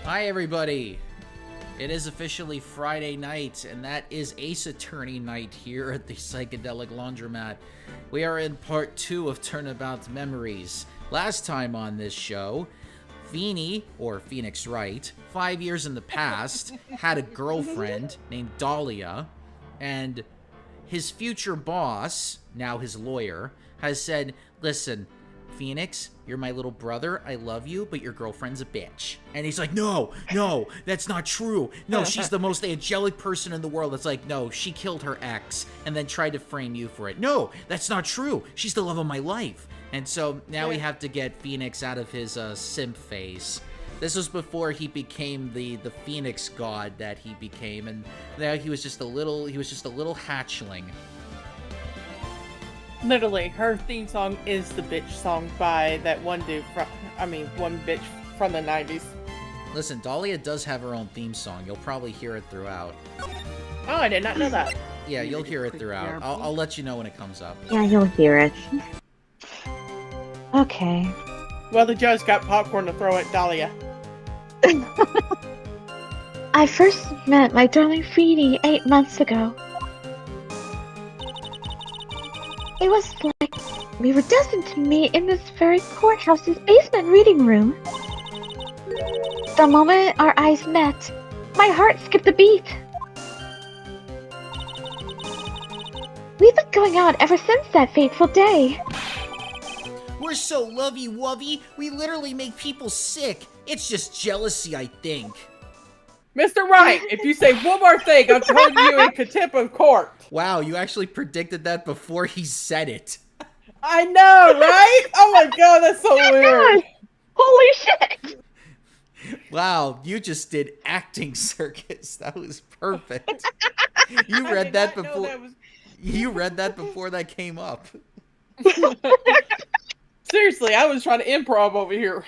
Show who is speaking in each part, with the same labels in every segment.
Speaker 1: Hi, everybody. It is officially Friday night, and that is Ace Attorney night here at the Psychedelic Laundromat. We are in part 2 of Turnabout Memories. Last time on this show, Feeny, or Phoenix Wright, 5 years in the past, had a girlfriend named Dahlia, and his future boss, now his lawyer, has said, listen, Phoenix, you're my little brother, I love you, but your girlfriend's a bitch. And he's like, no, that's not true. No, she's the most angelic person in the world. It's like, no, she killed her ex and then tried to frame you for it. No, that's not true. She's the love of my life. And so now we have to get Phoenix out of his simp phase. This was before he became the Phoenix god that he became, and now he was just a little hatchling.
Speaker 2: Literally, her theme song is the bitch song by that one bitch from the 90s.
Speaker 1: Listen, Dahlia does have her own theme song. You'll probably hear it throughout.
Speaker 2: Oh, I did not know that.
Speaker 1: Yeah, you'll hear it throughout. I'll let you know when it comes up.
Speaker 3: Yeah, you'll hear it. Okay.
Speaker 2: Well, the judge got popcorn to throw at Dahlia.
Speaker 3: I first met my darling Feeny 8 months ago. It was like we were destined to meet in this very courthouse's basement reading room. The moment our eyes met, my heart skipped a beat. We've been going out ever since that fateful day.
Speaker 1: We're so lovey-wovey, we literally make people sick. It's just jealousy, I think.
Speaker 2: Mr. Wright, if you say one more thing, I'm throwing you in contempt of court.
Speaker 1: Wow, you actually predicted that before he said it.
Speaker 2: I know, right? Oh my god, that's so weird.
Speaker 3: Holy shit!
Speaker 1: Wow, you just did acting circus. That was perfect. You read that before. You read that before that came up.
Speaker 2: Seriously, I was trying to improv over here.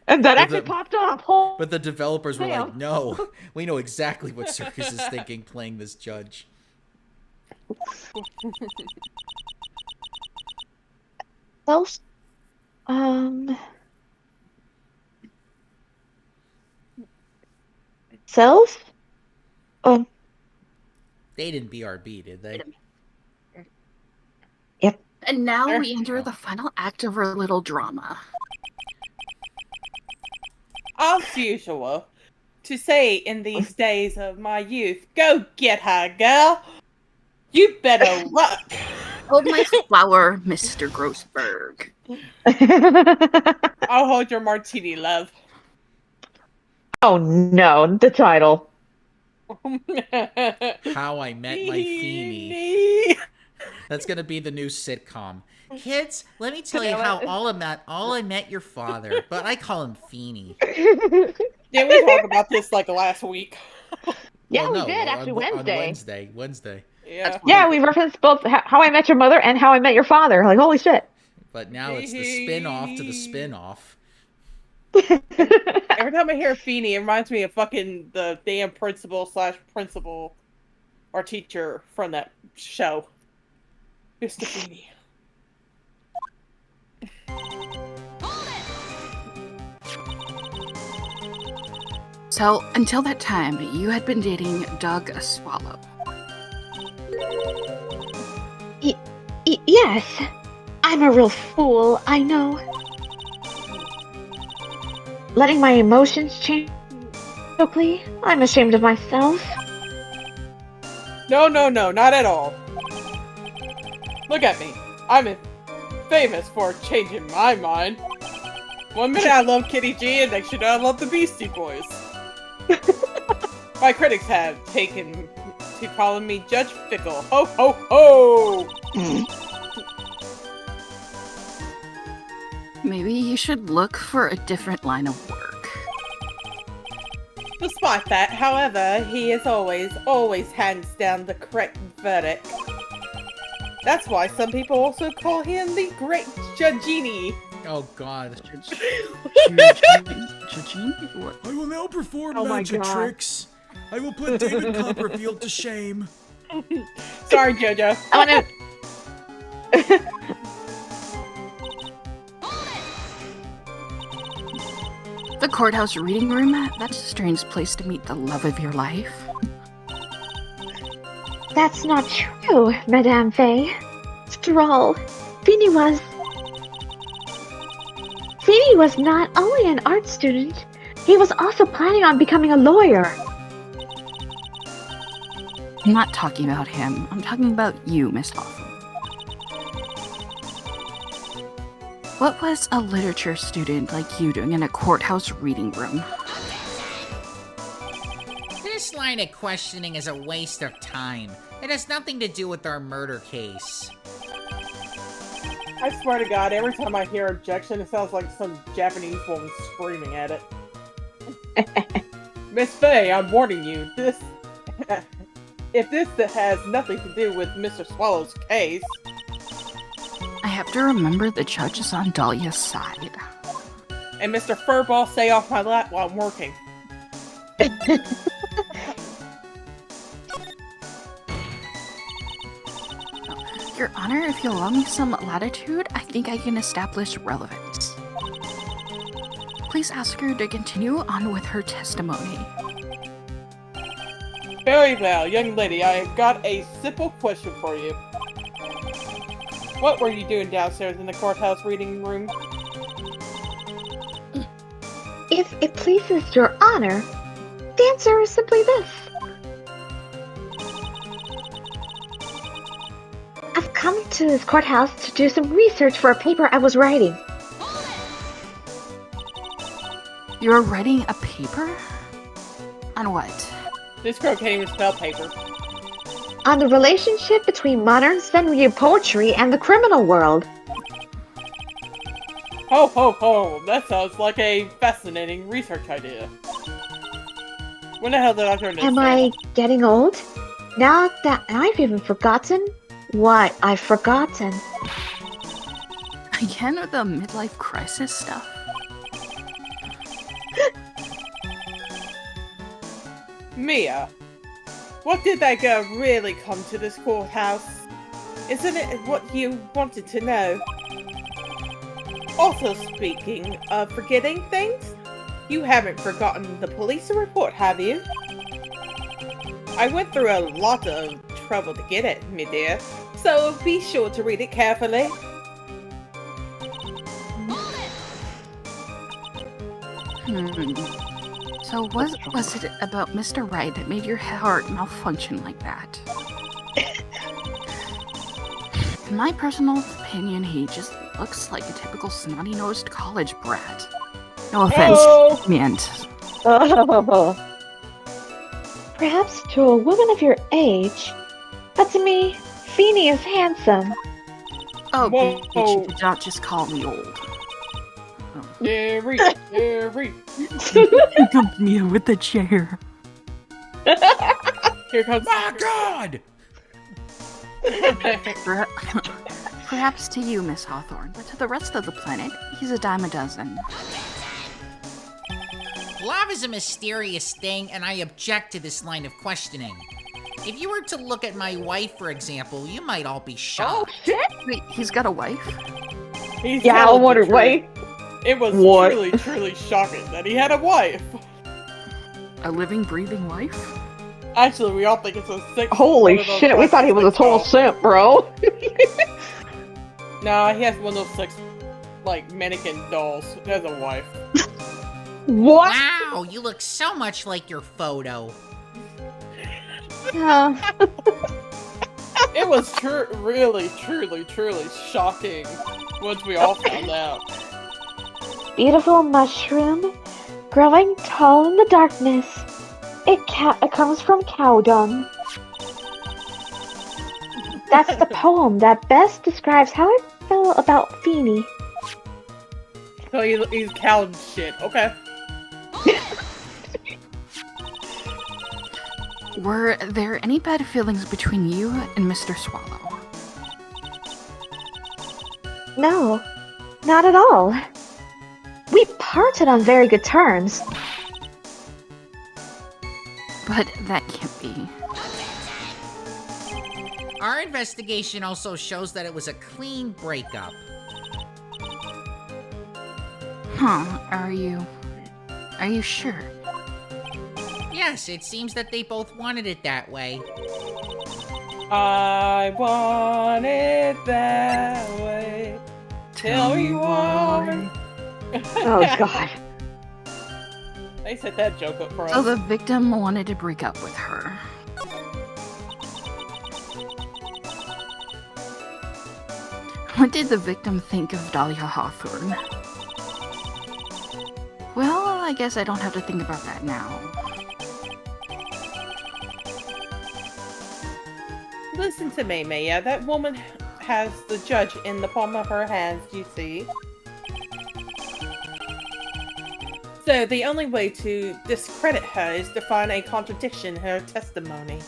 Speaker 3: And that actually popped up.
Speaker 1: But the developers were like, no, we know exactly what Circus is thinking playing this judge.
Speaker 3: Self? Self?
Speaker 1: They didn't BRB, did they?
Speaker 3: Yep.
Speaker 4: And now we enter the final act of our little drama.
Speaker 2: As usual, to say in these days of my youth, go get her, girl. You better luck.
Speaker 4: Hold my flower, Mr. Grossberg.
Speaker 2: I'll hold your martini, love.
Speaker 3: Oh no, the title.
Speaker 1: How I Met My Feeny. That's gonna be the new sitcom. Kids, let me tell you how all I met your father, but I call him Feeny.
Speaker 2: Didn't we talk about this like last week?
Speaker 3: Yeah, well, we did actually
Speaker 1: Wednesday.
Speaker 2: Yeah.
Speaker 3: Yeah, we referenced both How I Met Your Mother and How I Met Your Father. Like, holy shit.
Speaker 1: But now it's the spin-off to the spin-off.
Speaker 2: Every time I hear Feeny, it reminds me of fucking the damn principal or teacher from that show. Mr. Feeny.
Speaker 4: So, until that time, you had been dating Doug Swallow.
Speaker 3: Yes. I'm a real fool, I know. Letting my emotions change quickly, I'm ashamed of myself.
Speaker 2: No, not at all. Look at me. I'm famous for changing my mind. One minute I love Kitty G, and next minute I love the Beastie Boys. My critics have taken to calling me Judge Fickle. Ho, ho, ho!
Speaker 4: Maybe you should look for a different line of work.
Speaker 2: Despite that, however, he is always hands down the correct verdict. That's why some people also call him the Great Judgini.
Speaker 1: Oh God.
Speaker 4: What?
Speaker 5: I will now perform magic tricks. I will put David Copperfield to shame.
Speaker 2: Sorry, Jojo.
Speaker 3: I wanna...
Speaker 4: The courthouse reading room? That's a strange place to meet the love of your life.
Speaker 3: That's not true, Madame Faye. After all, Feeny was not only an art student, he was also planning on becoming a lawyer.
Speaker 4: I'm not talking about him. I'm talking about you, Miss Hawthorne. What was a literature student like you doing in a courthouse reading room?
Speaker 1: This line of questioning is a waste of time. It has nothing to do with our murder case.
Speaker 2: I swear to God, every time I hear objection, it sounds like some Japanese woman screaming at it. Miss Faye, I'm warning you, if this has nothing to do with Mr. Swallow's case...
Speaker 4: I have to remember the judge is on Dahlia's side.
Speaker 2: And Mr. Furball, stay off my lap while I'm working.
Speaker 4: Your Honor, if you'll allow me some latitude, I think I can establish relevance. Please ask her to continue on with her testimony.
Speaker 2: Very well, young lady, I have got a simple question for you. What were you doing downstairs in the courthouse reading room?
Speaker 3: If it pleases your honor, the answer is simply this. I've come to this courthouse to do some research for a paper I was writing.
Speaker 4: You're writing a paper? On what?
Speaker 2: This girl can't even spell paper.
Speaker 3: On the relationship between modern Senryu poetry and the criminal world.
Speaker 2: Ho ho ho, that sounds like a fascinating research idea. When the hell did I learn this?
Speaker 3: Am I getting old? Now that I've even forgotten what I've forgotten.
Speaker 4: Again with the midlife crisis stuff?
Speaker 2: Mia, what did that girl really come to this courthouse? Isn't it what you wanted to know? Also, speaking of forgetting things, you haven't forgotten the police report, have you? I went through a lot of trouble to get it, me dear, so be sure to read it carefully.
Speaker 4: So was it about Mr. Wright that made your heart malfunction like that? In my personal opinion, he just looks like a typical snotty-nosed college brat. No offense meant.
Speaker 3: Perhaps to a woman of your age, but to me, Feeny is handsome.
Speaker 4: Oh,
Speaker 2: Whoa.
Speaker 4: bitch, you did not just call me old.
Speaker 2: Jerry, Jerry.
Speaker 4: Here comes Mia with the chair.
Speaker 2: Here comes...
Speaker 5: My God!
Speaker 4: Perhaps to you, Miss Hawthorne, but to the rest of the planet, he's a dime a dozen.
Speaker 1: Love is a mysterious thing, and I object to this line of questioning. If you were to look at my wife, for example, you might all be shocked.
Speaker 3: Oh shit!
Speaker 4: Wait, he's got a wife?
Speaker 2: He's
Speaker 3: Yeah, I
Speaker 2: telling the
Speaker 3: wondered,
Speaker 2: truth.
Speaker 3: wait.
Speaker 2: It was
Speaker 3: What?
Speaker 2: truly, truly shocking that he had a wife.
Speaker 4: A living, breathing wife?
Speaker 2: Actually, we all think it's a sick.
Speaker 3: Holy
Speaker 2: one of those
Speaker 3: shit, we thought he was a total
Speaker 2: six
Speaker 3: simp, bro.
Speaker 2: dolls. Nah, he has one of those six, like, mannequin dolls. He has a wife.
Speaker 3: What?
Speaker 1: Wow, you look so much like your photo.
Speaker 2: It was really, truly, truly shocking once we all found out.
Speaker 3: Beautiful mushroom, growing tall in the darkness. It comes from cow dung. That's the poem that best describes how I feel about Feeny.
Speaker 2: So he's cow shit. Okay.
Speaker 4: Were there any bad feelings between you and Mr. Swallow?
Speaker 3: No, not at all. We parted on very good terms.
Speaker 4: But that can't be.
Speaker 1: Our investigation also shows that it was a clean breakup.
Speaker 4: Huh, are you Are you sure?
Speaker 1: Yes, it seems that they both wanted it that way.
Speaker 2: I want it that way. Tell me why.
Speaker 3: Oh god.
Speaker 2: They set that joke up for us.
Speaker 4: So the victim wanted to break up with her. What did the victim think of Dahlia Hawthorne? Well, I guess I don't have to think about that now.
Speaker 2: Listen to me, Mia. That woman has the judge in the palm of her hands, you see. So the only way to discredit her is to find a contradiction in her testimony.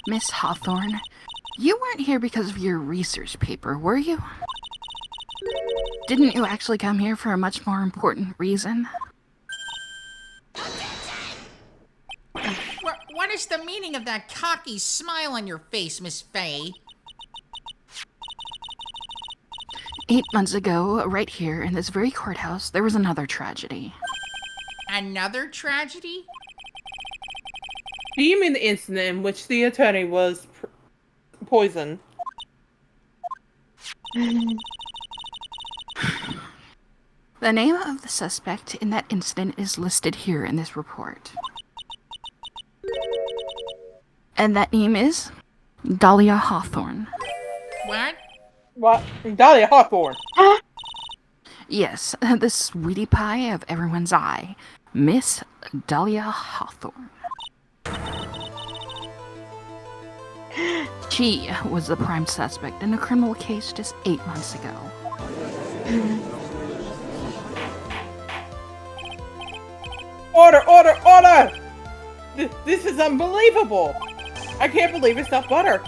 Speaker 4: Miss Hawthorne, you weren't here because of your research paper, were you? Didn't you actually come here for a much more important reason?
Speaker 1: What is the meaning of that cocky smile on your face, Miss Faye?
Speaker 4: 8 months ago, right here in this very courthouse, there was another tragedy.
Speaker 1: Another tragedy?
Speaker 2: Do you mean the incident in which the attorney was poisoned?
Speaker 4: The name of the suspect in that incident is listed here in this report. And that name is Dahlia Hawthorne.
Speaker 1: What?
Speaker 2: What? Dahlia Hawthorne.
Speaker 4: Yes, the sweetie pie of everyone's eye, Miss Dahlia Hawthorne. She was the prime suspect in a criminal case just 8 months ago.
Speaker 2: Order! Order! Order! This is unbelievable! I can't believe it's not butter!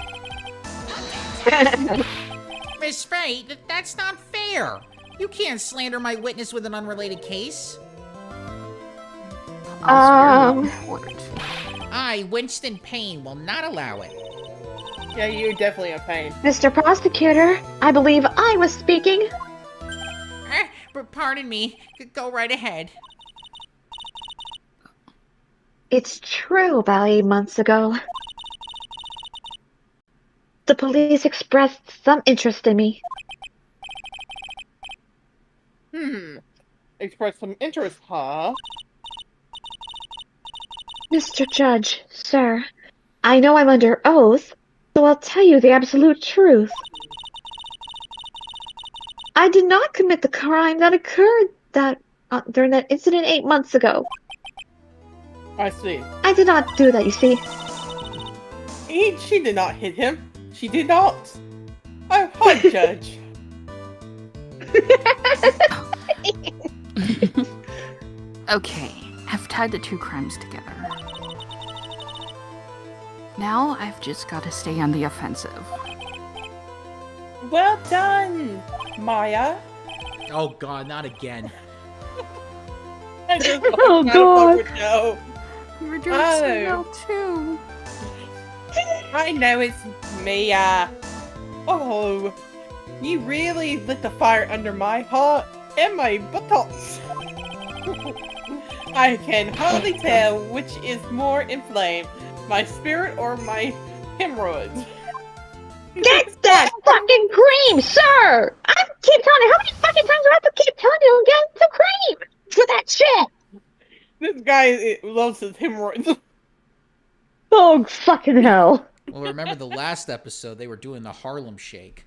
Speaker 1: Miss Faye, that's not fair! You can't slander my witness with an unrelated case.
Speaker 4: I'll spare no report.
Speaker 1: I, Winston Payne, will not allow it.
Speaker 2: Yeah, you're definitely a pain.
Speaker 3: Mr. Prosecutor, I believe I was speaking.
Speaker 1: Pardon me. Go right ahead.
Speaker 3: It's true about 8 months ago. The police expressed some interest in me.
Speaker 2: Express some interest, huh?
Speaker 3: Mr. Judge, sir, I know I'm under oath, so I'll tell you the absolute truth. I did not commit the crime that occurred during that incident 8 months ago.
Speaker 2: I see.
Speaker 3: I did not do that, you see.
Speaker 2: She did not hit him. She did not. Oh, hi, Judge.
Speaker 4: Okay, I've tied the two crimes together. Now I've just got to stay on the offensive.
Speaker 2: Well done, Maya.
Speaker 1: Oh god, not again.
Speaker 2: I just
Speaker 3: Oh, God.
Speaker 2: Joe.
Speaker 4: You're doing
Speaker 2: Oh.
Speaker 4: so well too.
Speaker 2: I know it's Mia. Oh, you really lit the fire under my heart and my buttocks. I can hardly tell which is more inflamed, my spirit or my hemorrhoids.
Speaker 3: Get that fucking cream, sir! I keep telling you, how many fucking times do I have to keep telling you to get the cream for that shit?
Speaker 2: This guy loves his hemorrhoids.
Speaker 3: Oh, fucking hell.
Speaker 1: Well, remember the last episode, they were doing the Harlem Shake.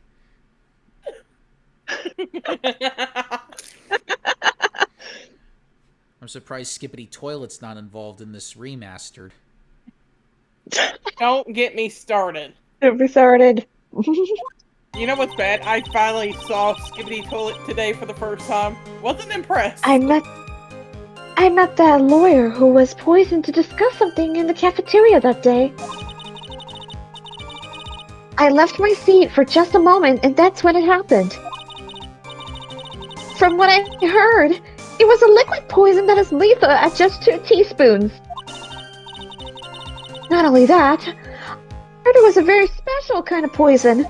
Speaker 1: I'm surprised Skippity Toilet's not involved in this remastered.
Speaker 2: Don't get me started.
Speaker 3: Don't be started.
Speaker 2: You know what's bad? I finally saw Skibbity Toilet today for the first time. Wasn't impressed.
Speaker 3: I met that lawyer who was poisoned to discuss something in the cafeteria that day. I left my seat for just a moment, and that's when it happened. from what I heard, it was a liquid poison that is lethal at just 2 teaspoons. Not only that, I heard it was a very special kind of poison.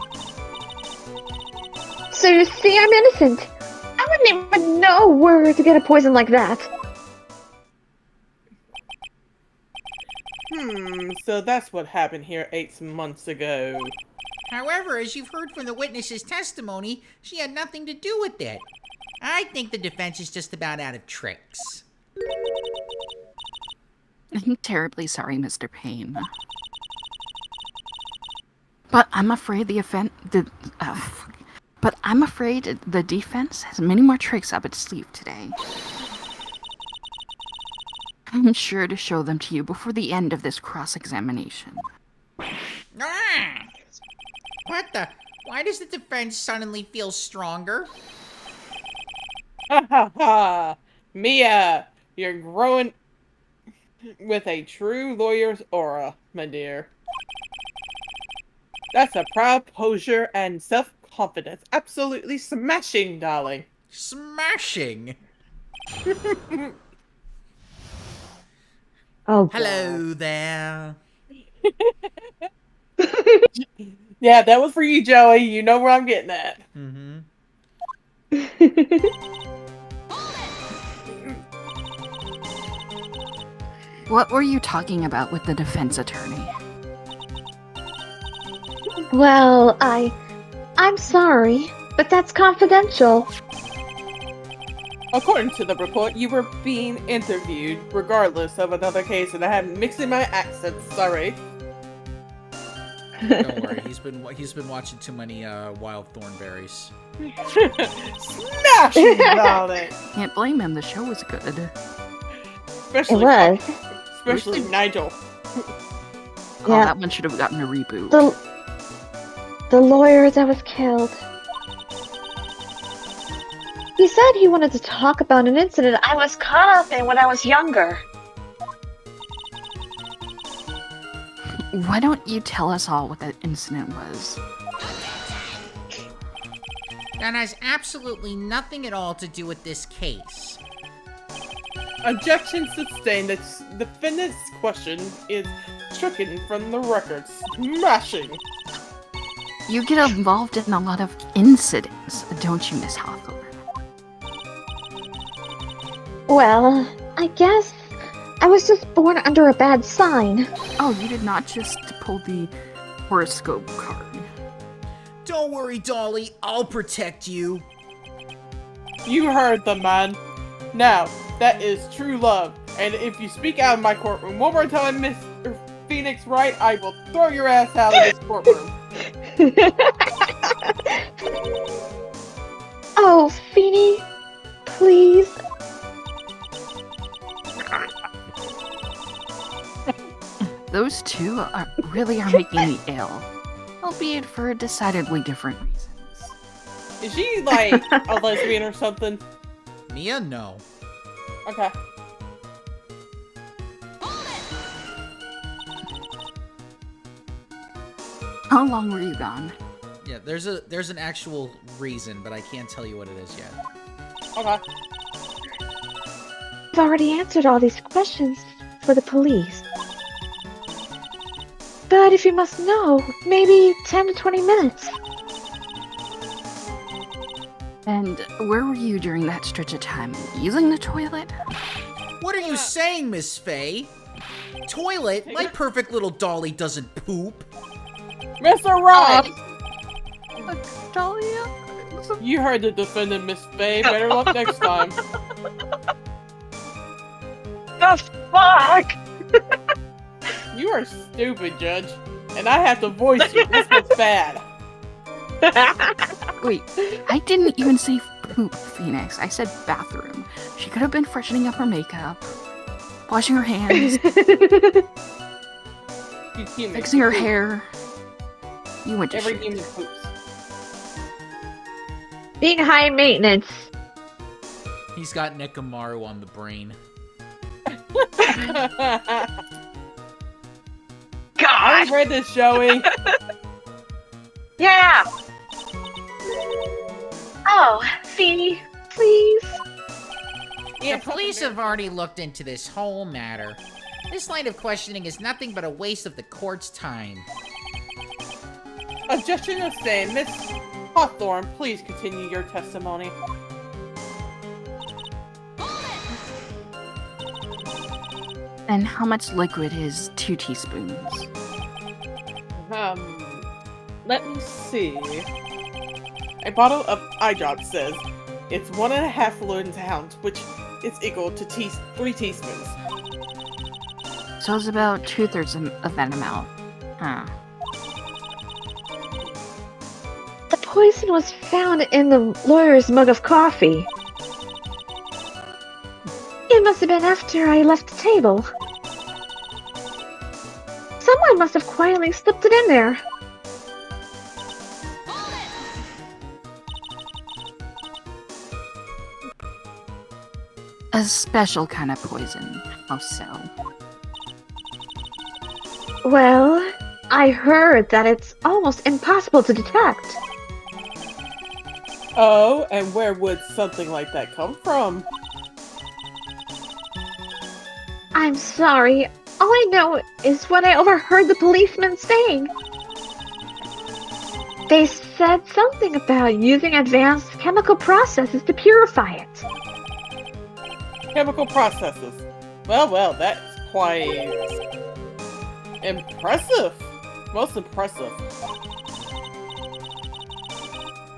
Speaker 3: So you see, I'm innocent. I wouldn't even know where to get a poison like that.
Speaker 2: So that's what happened here 8 months ago.
Speaker 1: However, as you've heard from the witness's testimony, she had nothing to do with it. I think the defense is just about out of tricks.
Speaker 4: I'm terribly sorry, Mr. Payne. But I'm afraid the defense has many more tricks up its sleeve today. I'm sure to show them to you before the end of this cross-examination.
Speaker 1: Ah! What the? Why does the defense suddenly feel stronger?
Speaker 2: Ha ha ha! Mia, you're growing with a true lawyer's aura, my dear. That's a proud posture and self-confidence. Absolutely smashing, darling.
Speaker 1: Smashing!
Speaker 3: Oh,
Speaker 1: Hello there.
Speaker 2: Yeah, that was for you, Joey. You know where I'm getting at.
Speaker 1: Mm-hmm.
Speaker 4: What were you talking about with the defense attorney?
Speaker 3: Well, I'm sorry, but that's confidential.
Speaker 2: According to the report, you were being interviewed, regardless of another case, and I am mixing my accents. Sorry.
Speaker 1: Don't worry, he's been watching too many Wild Thornberries.
Speaker 2: Smashing, darling.
Speaker 4: Can't blame him, the show was good.
Speaker 2: Especially,
Speaker 3: It was.
Speaker 2: especially Nigel.
Speaker 4: Oh,
Speaker 3: Yeah.
Speaker 4: that one should have gotten a reboot.
Speaker 3: The lawyer that was killed. He said he wanted to talk about an incident I was caught up in when I was younger.
Speaker 4: Why don't you tell us all what that incident was?
Speaker 1: That has absolutely nothing at all to do with this case.
Speaker 2: Objection sustained. The defendant's question is stricken from the record. Smashing.
Speaker 4: You get involved in a lot of incidents, don't you, Miss Hawthorne?
Speaker 3: Well, I guess I was just born under a bad sign.
Speaker 4: Oh, you did not just pull the horoscope card.
Speaker 1: Don't worry, Dolly, I'll protect you.
Speaker 2: You heard the man. Now, that is true love. And if you speak out of my courtroom one more time, Mr. Phoenix Wright, I will throw your ass out of this courtroom.
Speaker 3: Oh, Feeny, please.
Speaker 4: Those two really are making me ill, albeit for decidedly different reasons.
Speaker 2: Is she, like, a lesbian or something?
Speaker 1: Mia, no.
Speaker 2: Okay.
Speaker 4: How long were you gone?
Speaker 1: Yeah, there's an actual reason, but I can't tell you what it is yet.
Speaker 2: Okay.
Speaker 3: I've already answered all these questions for the police. But if you must know, maybe 10 to 20 minutes.
Speaker 4: And where were you during that stretch of time? Using the toilet?
Speaker 1: What are you saying, Miss Faye? Toilet? My perfect little Dolly doesn't poop.
Speaker 2: Mr. Wright!
Speaker 4: Dahlia?
Speaker 2: You heard the defendant, Miss Faye. Better luck next time.
Speaker 3: The fuck?
Speaker 2: You are stupid, Judge. And I have to voice you. This gets bad.
Speaker 4: Wait, I didn't even say poop, Phoenix. I said bathroom. She could have been freshening up her makeup, washing her hands, fixing her hair. You went to
Speaker 2: Every
Speaker 4: shit.
Speaker 2: human poops.
Speaker 3: Being high maintenance.
Speaker 1: He's got Nekomaru on the brain.
Speaker 2: I read this, Joey.
Speaker 3: Yeah. Oh, see, please?
Speaker 1: The police have already looked into this whole matter. This line of questioning is nothing but a waste of the court's time.
Speaker 2: Objection sustained. Miss Hawthorne, please continue your testimony.
Speaker 4: And how much liquid is 2 teaspoons?
Speaker 2: Let me see. A bottle of eye drops says it's 1.5 fluid ounce, which is equal to 3 teaspoons.
Speaker 4: So it's about 2/3 of that amount. Huh.
Speaker 3: The poison was found in the lawyer's mug of coffee. It must have been after I left the table. Someone must have quietly slipped it in there.
Speaker 4: A special kind of poison. How so?
Speaker 3: Well, I heard that it's almost impossible to detect.
Speaker 2: Oh, and where would something like that come from?
Speaker 3: I'm sorry. All I know is what I overheard the policeman saying. They said something about using advanced chemical processes to purify it.
Speaker 2: Chemical processes. Well, that's quite impressive. Most impressive.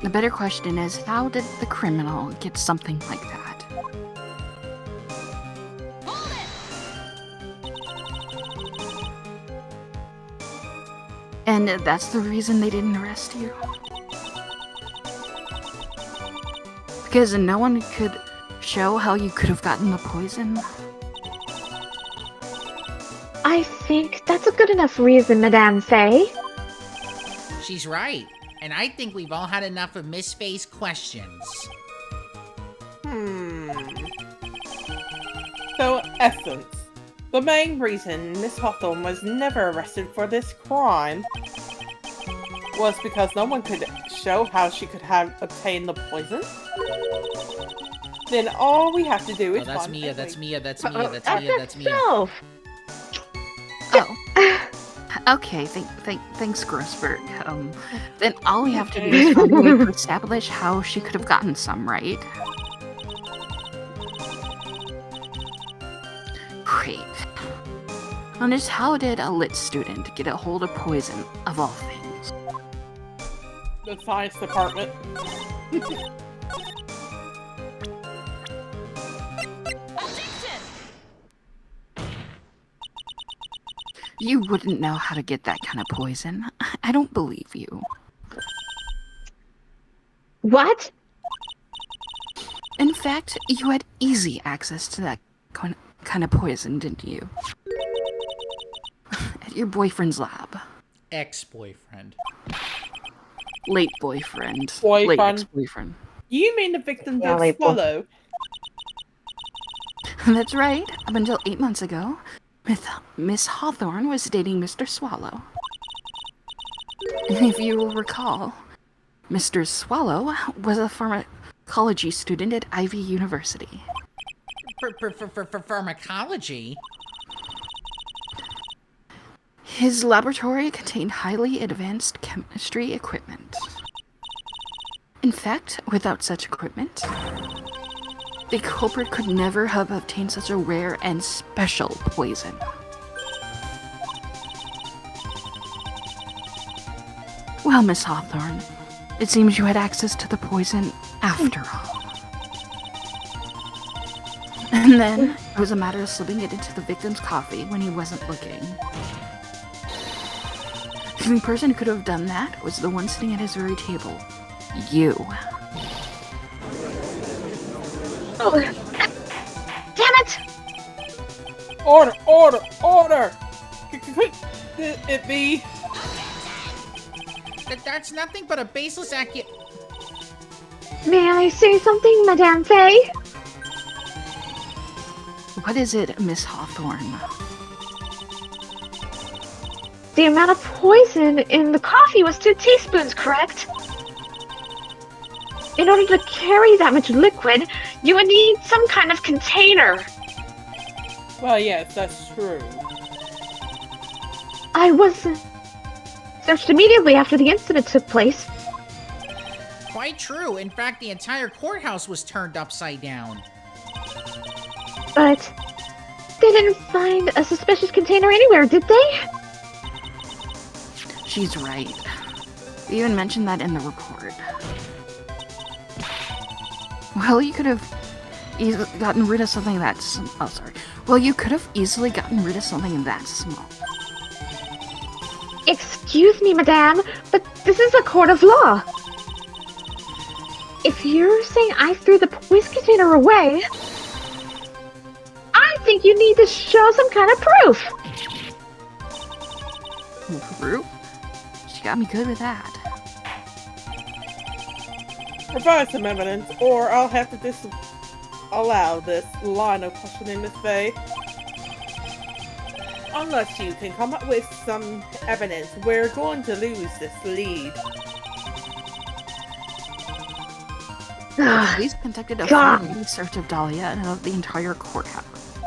Speaker 4: The better question is, how did the criminal get something like that? And that's the reason they didn't arrest you? Because no one could show how you could have gotten the poison?
Speaker 3: I think that's a good enough reason, Madame Faye.
Speaker 1: She's right. And I think we've all had enough of Miss Faye's questions.
Speaker 2: So, essence. The main reason Miss Hawthorne was never arrested for this crime was because no one could show how she could have obtained the poison? Then all we have to do is
Speaker 1: that's
Speaker 2: find
Speaker 1: Mia,
Speaker 2: a
Speaker 1: that's
Speaker 2: way-
Speaker 1: Mia, that's Mia, that's Mia, that's Mia.
Speaker 3: So,
Speaker 4: Oh. Okay, thanks, Grossberg. Then all we have to do is find a way to establish how she could have gotten some, right? Great. And just how did a lit student get a hold of poison, of all things?
Speaker 2: the science department.
Speaker 4: You wouldn't know how to get that kind of poison. I don't believe you.
Speaker 3: what?
Speaker 4: In fact, you had easy access to that kind of poison, didn't you? At your boyfriend's lab.
Speaker 1: Ex-boyfriend.
Speaker 4: Late boyfriend.
Speaker 2: Boyfriend.
Speaker 4: Late ex-boyfriend.
Speaker 2: You mean the victim
Speaker 3: Yeah,
Speaker 2: did
Speaker 3: like-
Speaker 2: swallow?
Speaker 4: That's right. Up until 8 months ago, Miss Hawthorne was dating Mr. Swallow. And if you will recall, Mr. Swallow was a pharmacology student at Ivy University.
Speaker 1: For pharmacology?
Speaker 4: His laboratory contained highly advanced chemistry equipment. In fact, without such equipment, the culprit could never have obtained such a rare and special poison. Well, Miss Hawthorne, it seems you had access to the poison after all. And then, it was a matter of slipping it into the victim's coffee when he wasn't looking. The only person who could have done that was the one sitting at his very table. You.
Speaker 3: Oh. Damn it!
Speaker 2: Order! Order! Order! Could it be?
Speaker 1: That's nothing but a baseless
Speaker 3: May I say something, Madame Faye?
Speaker 4: What is it, Miss Hawthorne?
Speaker 3: The amount of poison in the coffee was 2 teaspoons, correct? In order to carry that much liquid, you would need some kind of container.
Speaker 2: Well, yes, that's true.
Speaker 3: I was searched immediately after the incident took place.
Speaker 1: Quite true. In fact, the entire courthouse was turned upside down.
Speaker 3: But they didn't find a suspicious container anywhere, did they?
Speaker 4: She's right. We even mentioned that in the report. Well, you could have easily gotten rid of something that's... Oh, sorry. Well, you could have easily gotten rid of something that small.
Speaker 3: Excuse me, madame, but this is a court of law. If you're saying I threw the poison container away, I think you need to show some kind of proof.
Speaker 4: Proof? She got me good with that.
Speaker 2: Provide some evidence, or I'll have to disallow this line of questioning, Miss Faye. Unless you can come up with some evidence, we're going to lose this lead.
Speaker 4: The police conducted a full search of Dahlia and of the entire courthouse.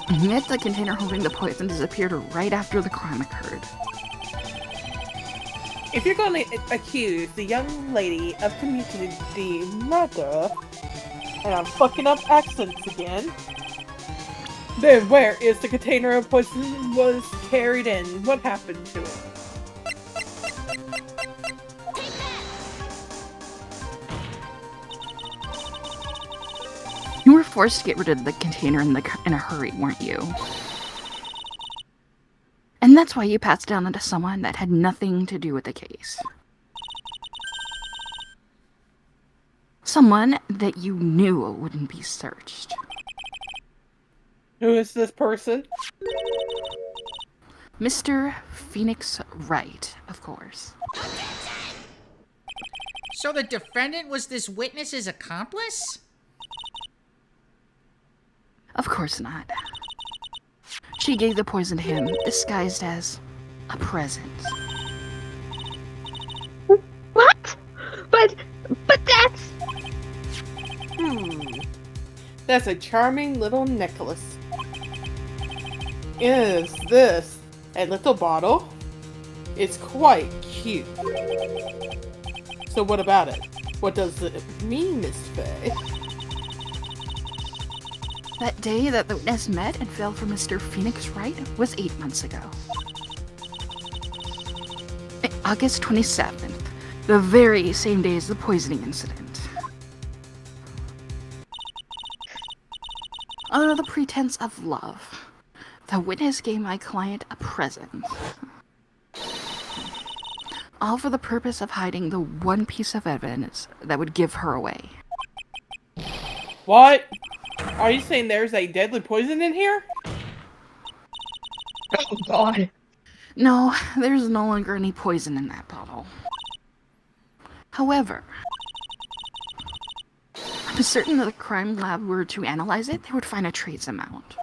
Speaker 4: And yet the container holding the poison disappeared right after the crime occurred.
Speaker 2: If you're going to accuse the young lady of committing the murder, and I'm fucking up accents again, then where is the container of poison was carried in? What happened to it?
Speaker 4: You were forced to get rid of the container in a hurry, weren't you? And that's why you passed it down to someone that had nothing to do with the case. Someone that you knew wouldn't be searched.
Speaker 2: Who is this person?
Speaker 4: Mr. Phoenix Wright, of course.
Speaker 1: So the defendant was this witness's accomplice?
Speaker 4: Of course not. She gave the poison to him, disguised as a present.
Speaker 3: What? But that's...
Speaker 2: That's a charming little necklace. Is this a little bottle? It's quite cute. So what about it? What does it mean, Miss Faye?
Speaker 4: That day that the witness met and fell for Mr. Phoenix Wright was 8 months ago. August 27th, the very same day as the poisoning incident. Under the pretense of love, the witness gave my client a present. All for the purpose of hiding the one piece of evidence that would give her away.
Speaker 2: What? Are you saying there's a deadly poison in here?
Speaker 3: Oh, God.
Speaker 4: No, there's no longer any poison in that bottle. However, I'm certain that the crime lab were to analyze it, they would find a trace amount.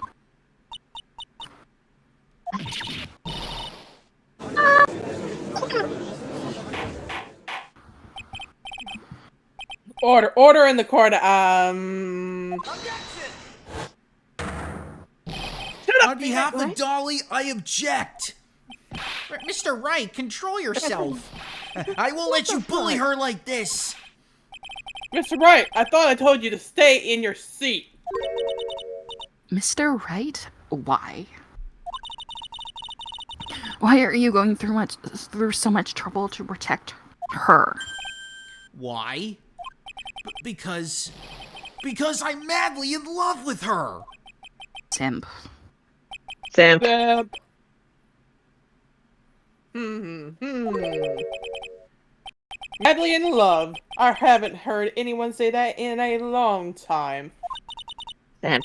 Speaker 2: Order in the court.
Speaker 5: On behalf of Dolly, I object.
Speaker 1: Mr. Wright, control yourself. I won't let you bully her like this.
Speaker 2: Mr. Wright, I thought I told you to stay in your seat.
Speaker 4: Mr. Wright? Why? Why are you going through so much trouble to protect her?
Speaker 5: Why? Because I'm madly in love with her.
Speaker 4: Simp.
Speaker 3: Simp.
Speaker 2: Madly in love. I haven't heard anyone say that in a long time.
Speaker 3: Simp.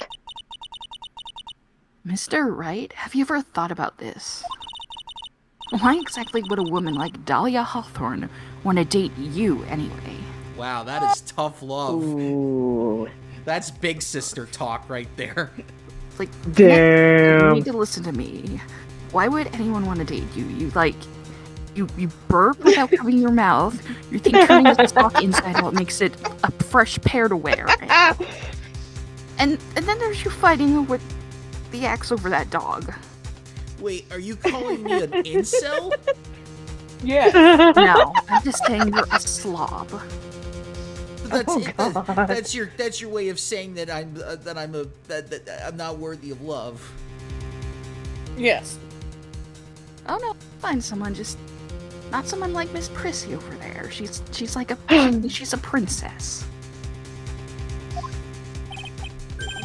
Speaker 4: Mr. Wright, have you ever thought about this? Why exactly would a woman like Dahlia Hawthorne want to date you anyway?
Speaker 1: Wow, that is tough love.
Speaker 3: Ooh.
Speaker 1: That's big sister talk right there.
Speaker 4: Like,
Speaker 3: damn.
Speaker 4: You need to listen to me. Why would anyone want to date you? You burp without covering your mouth. You think turning the sock inside out makes it a fresh pair to wear. And then there's you fighting with the axe over that dog.
Speaker 1: Wait, are you calling me an incel?
Speaker 2: Yes.
Speaker 4: No, I'm just saying you're a slob.
Speaker 1: That's your way of saying that I'm not worthy of love.
Speaker 2: Yes.
Speaker 4: Oh no, find someone not someone like Miss Prissy over there. She's like she's a princess.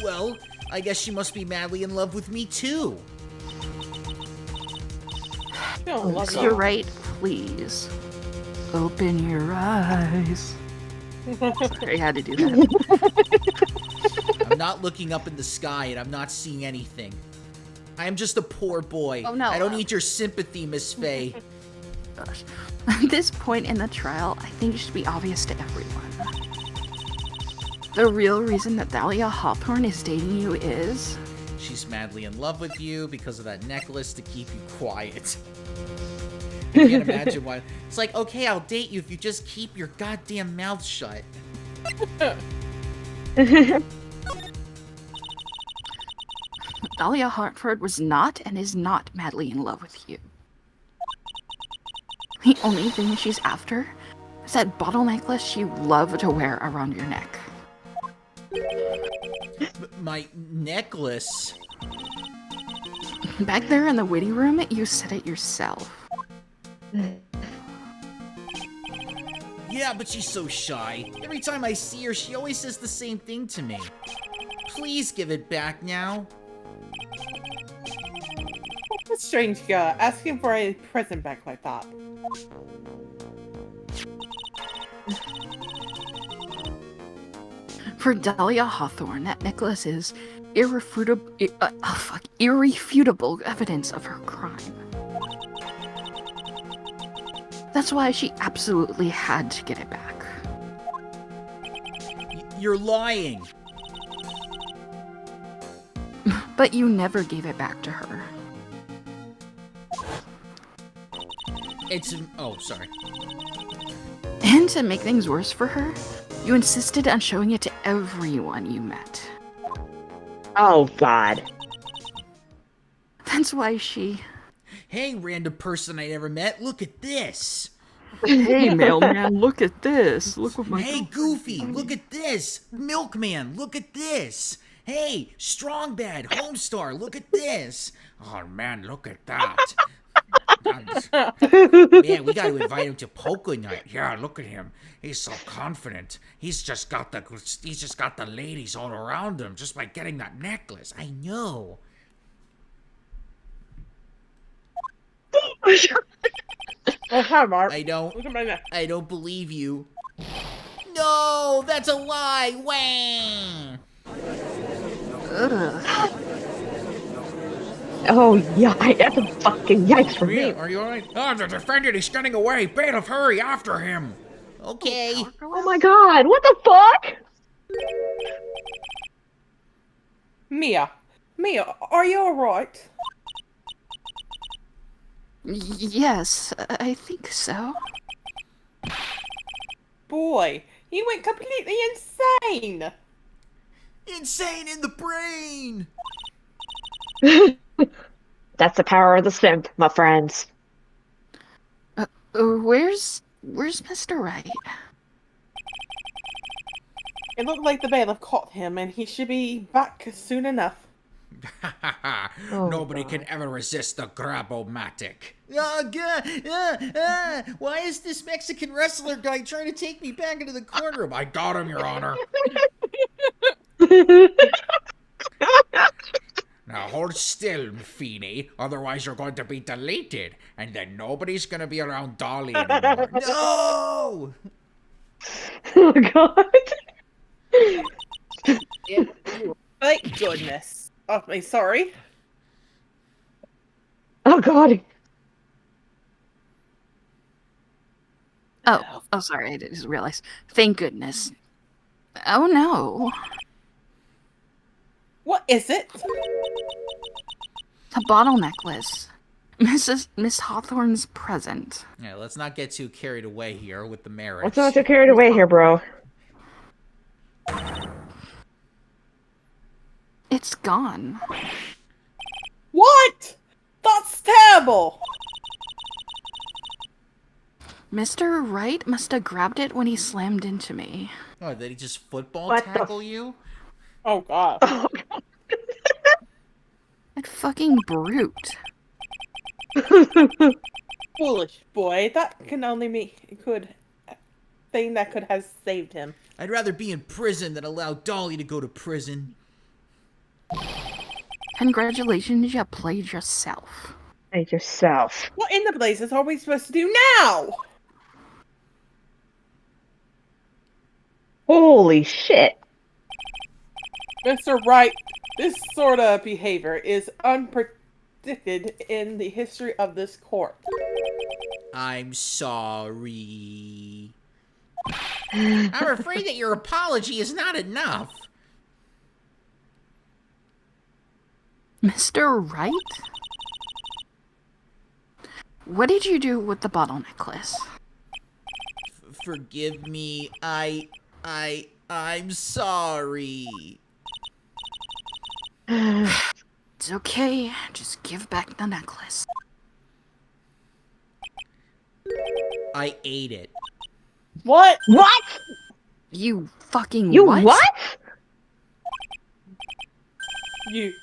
Speaker 1: Well, I guess she must be madly in love with me too.
Speaker 4: You're right, please. Open your eyes. Sorry, I had to do that.
Speaker 1: I'm not looking up in the sky and I'm not seeing anything. I am just a poor boy.
Speaker 4: Oh no.
Speaker 1: I don't need your sympathy, Miss Faye.
Speaker 4: Gosh. At this point in the trial, I think it should be obvious to everyone. The real reason that Dahlia Hawthorne is dating you is...
Speaker 1: She's madly in love with you because of that necklace to keep you quiet. I can't imagine why. It's like, okay, I'll date you if you just keep your goddamn mouth shut.
Speaker 4: Dahlia Hartford was not and is not madly in love with you. The only thing she's after is that bottle necklace you love to wear around your neck.
Speaker 1: My necklace?
Speaker 4: Back there in the waiting room, you said it yourself.
Speaker 1: Yeah, but she's so shy. Every time I see her, she always says the same thing to me. Please give it back now.
Speaker 2: That's strange, asking for a present back like that.
Speaker 4: For Dahlia Hawthorne, that necklace is irrefutable evidence of her crime. That's why she absolutely had to get it back.
Speaker 1: You're lying.
Speaker 4: But you never gave it back to her.
Speaker 1: Oh, sorry.
Speaker 4: And to make things worse for her, you insisted on showing it to everyone you met.
Speaker 3: Oh, God.
Speaker 4: That's why she...
Speaker 1: Hey, random person I never met, look at this.
Speaker 4: Hey, mailman, look at this. Look what my...
Speaker 1: Hey, Goofy, look at this. Milkman, look at this. Hey, Strong Bad, Homestar, look at this. Oh, man, look at that. Man, we gotta invite him to poker night. Yeah, look at him. He's so confident. He's just got the ladies all around him just by getting that necklace. I know.
Speaker 2: Oh, hi, Mark.
Speaker 1: I don't
Speaker 2: Look at my neck.
Speaker 1: I don't believe you. No, that's a lie. Wang.
Speaker 4: Ugh.
Speaker 3: Oh, yeah, that's a fucking yikes for me.
Speaker 1: Are you alright? Oh, the defendant is getting away. Bailiff, hurry after him. Okay.
Speaker 3: Oh my God, what the fuck?
Speaker 2: Mia, are you alright?
Speaker 4: Yes, I think so.
Speaker 2: Boy, you went completely insane!
Speaker 1: Insane in the brain.
Speaker 3: That's the power of the simp, my friends.
Speaker 4: Where's Mr. Wright?
Speaker 2: It looked like the bailiff caught him, and he should be back soon enough.
Speaker 1: Nobody can ever resist the Grab-O-Matic. Why is this Mexican wrestler guy trying to take me back into the corner? I got him, Your Honor. Now hold still, Feeny, otherwise you're going to be deleted, and then nobody's going to be around Dolly anymore. No!
Speaker 3: Oh God.
Speaker 2: Thank goodness. Oh, I'm sorry.
Speaker 3: Oh God.
Speaker 4: Oh, sorry, I didn't realize. Thank goodness. Oh no.
Speaker 2: What is it?
Speaker 4: The bottle necklace. Miss Hawthorne's present.
Speaker 1: Yeah, let's not get too carried away here with the marriage.
Speaker 6: Let's not get carried away here, bro.
Speaker 4: It's gone.
Speaker 2: What? That's terrible!
Speaker 4: Mr. Wright must have grabbed it when he slammed into me.
Speaker 1: Oh, did he just football
Speaker 6: What the
Speaker 1: tackle you?
Speaker 2: Oh god.
Speaker 4: That fucking brute.
Speaker 2: Foolish boy. That can only be thing that could have saved him.
Speaker 1: I'd rather be in prison than allow Dolly to go to prison.
Speaker 4: Congratulations, you played yourself.
Speaker 6: Hey, yourself.
Speaker 2: What in the blazes are we supposed to do now?
Speaker 6: Holy shit.
Speaker 2: Mr. Wright, this sort of behavior is unpredicted in the history of this court.
Speaker 1: I'm sorry. I'm afraid that your apology is not enough.
Speaker 4: Mr. Wright? What did you do with the bottle necklace?
Speaker 1: Forgive me. I'm sorry.
Speaker 4: It's okay. Just give back the necklace.
Speaker 1: I ate it.
Speaker 2: What?
Speaker 6: What?
Speaker 4: You fucking
Speaker 6: You
Speaker 4: what?
Speaker 6: what?
Speaker 2: You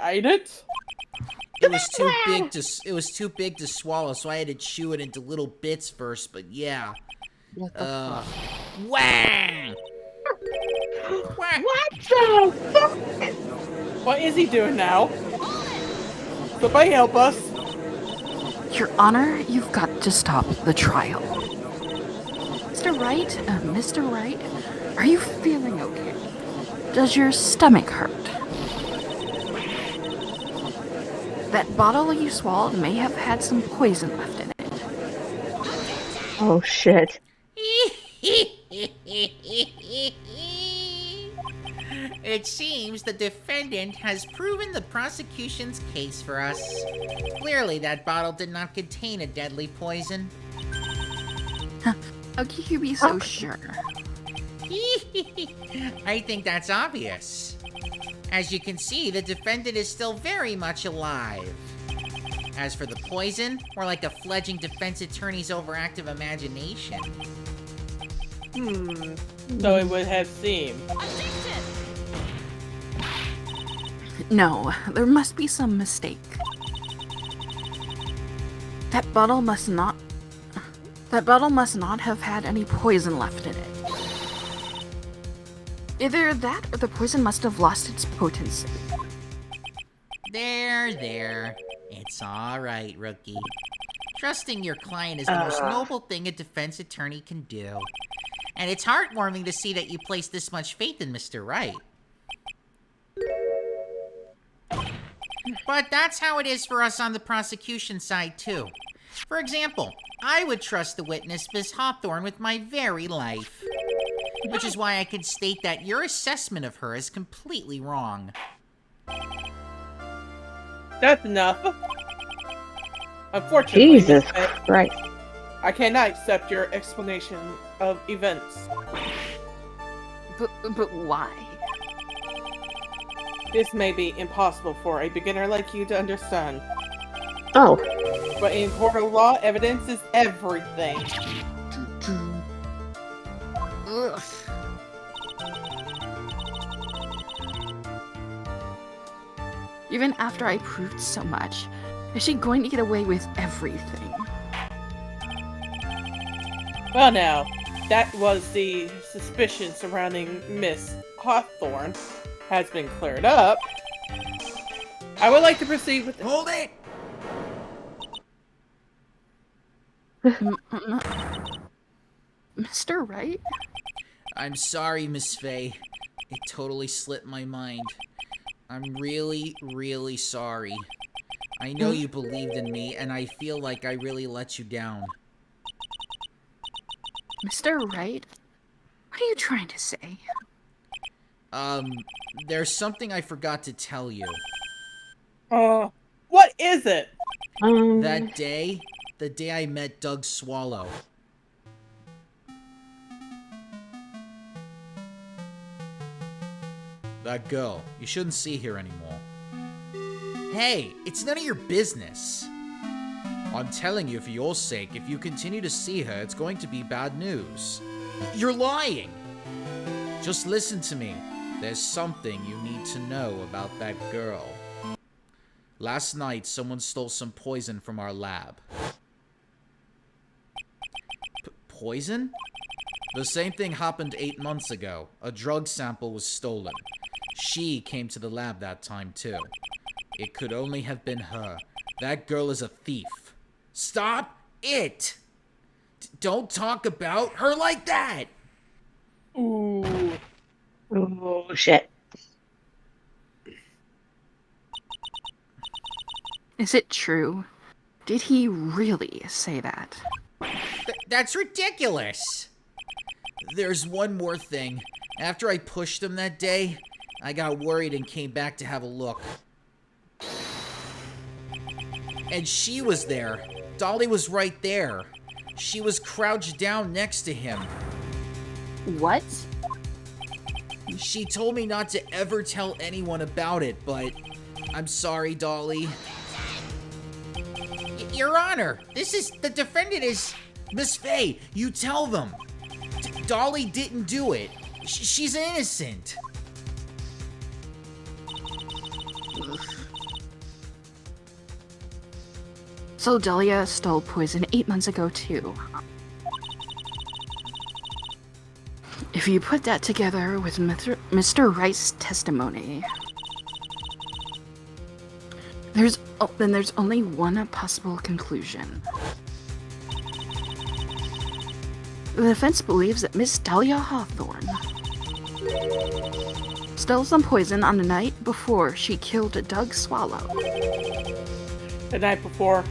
Speaker 2: ate it?
Speaker 1: It was too big to swallow, so I had to chew it into little bits first, but yeah.
Speaker 4: What the fuck?
Speaker 1: Whang! Whang!
Speaker 6: What the fuck?
Speaker 2: What is he doing now? Somebody help us.
Speaker 4: Your Honor, you've got to stop the trial. Mr. Wright, are you feeling okay? Does your stomach hurt? That bottle you swallowed may have had some poison left in it.
Speaker 6: Oh shit.
Speaker 1: It seems the defendant has proven the prosecution's case for us. Clearly, that bottle did not contain a deadly poison.
Speaker 4: How can you be so sure?
Speaker 1: I think that's obvious. As you can see, the defendant is still very much alive. As for the poison, more like a fledgling defense attorney's overactive imagination.
Speaker 2: So it would have seemed.
Speaker 4: No, there must be some mistake. That bottle must not have had any poison left in it. Either that or the poison must have lost its potency.
Speaker 1: There. It's alright, rookie. Trusting your client is the most noble thing a defense attorney can do. And it's heartwarming to see that you place this much faith in Mr. Wright. But that's how it is for us on the prosecution side, too. For example, I would trust the witness, Miss Hawthorne, with my very life. Which is why I can state that your assessment of her is completely wrong.
Speaker 2: That's enough. Unfortunately,
Speaker 6: Jesus Christ.
Speaker 2: I cannot accept your explanation of events.
Speaker 4: But why?
Speaker 2: This may be impossible for a beginner like you to understand.
Speaker 6: Oh.
Speaker 2: But in court of law, evidence is everything.
Speaker 4: Ugh. Even after I proved so much, is she going to get away with everything?
Speaker 2: Well now, that was the suspicion surrounding Miss Hawthorne has been cleared up. I would like to proceed with
Speaker 1: Hold it!
Speaker 4: Mr. Wright?
Speaker 1: I'm sorry, Miss Faye. It totally slipped my mind. I'm really, really sorry. I know you believed in me, and I feel like I really let you down.
Speaker 4: Mr. Wright? What are you trying to say?
Speaker 1: There's something I forgot to tell you.
Speaker 2: what is it?
Speaker 1: That day, the day I met Doug Swallow. That girl, you shouldn't see her anymore. Hey, it's none of your business. I'm telling you for your sake, if you continue to see her, it's going to be bad news. You're lying! Just listen to me. There's something you need to know about that girl. Last night, someone stole some poison from our lab. Poison? The same thing happened 8 months ago. A drug sample was stolen. She came to the lab that time, too. It could only have been her. That girl is a thief. Stop it! Don't talk about her like that!
Speaker 2: Ooh.
Speaker 6: Oh, shit.
Speaker 4: Is it true? Did he really say that?
Speaker 1: That's ridiculous! There's one more thing. After I pushed him that day, I got worried and came back to have a look. And she was there. Dolly was right there. She was crouched down next to him.
Speaker 4: What?
Speaker 1: She told me not to ever tell anyone about it, but I'm sorry, Dolly. Your Honor, the defendant is Miss Faye. You tell them. Dolly didn't do it. She's innocent.
Speaker 4: So Dahlia stole poison 8 months ago too. If you put that together with Mr. Wright's testimony, then there's only one possible conclusion. The defense believes that Miss Dahlia Hawthorne stole some poison on the night before she killed Doug Swallow.
Speaker 2: The night before.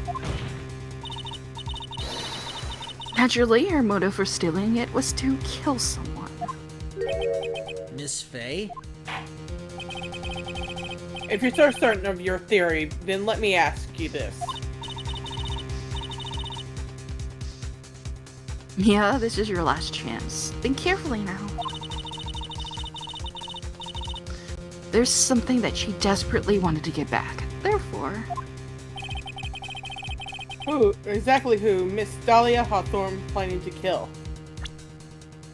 Speaker 4: Naturally, her motive for stealing it was to kill someone.
Speaker 1: Miss Faye?
Speaker 2: If you're so certain of your theory, then let me ask you this.
Speaker 4: Yeah, this is your last chance. Think carefully now. There's something that she desperately wanted to get back. Therefore...
Speaker 2: Exactly who Miss Dahlia Hawthorne planning to kill?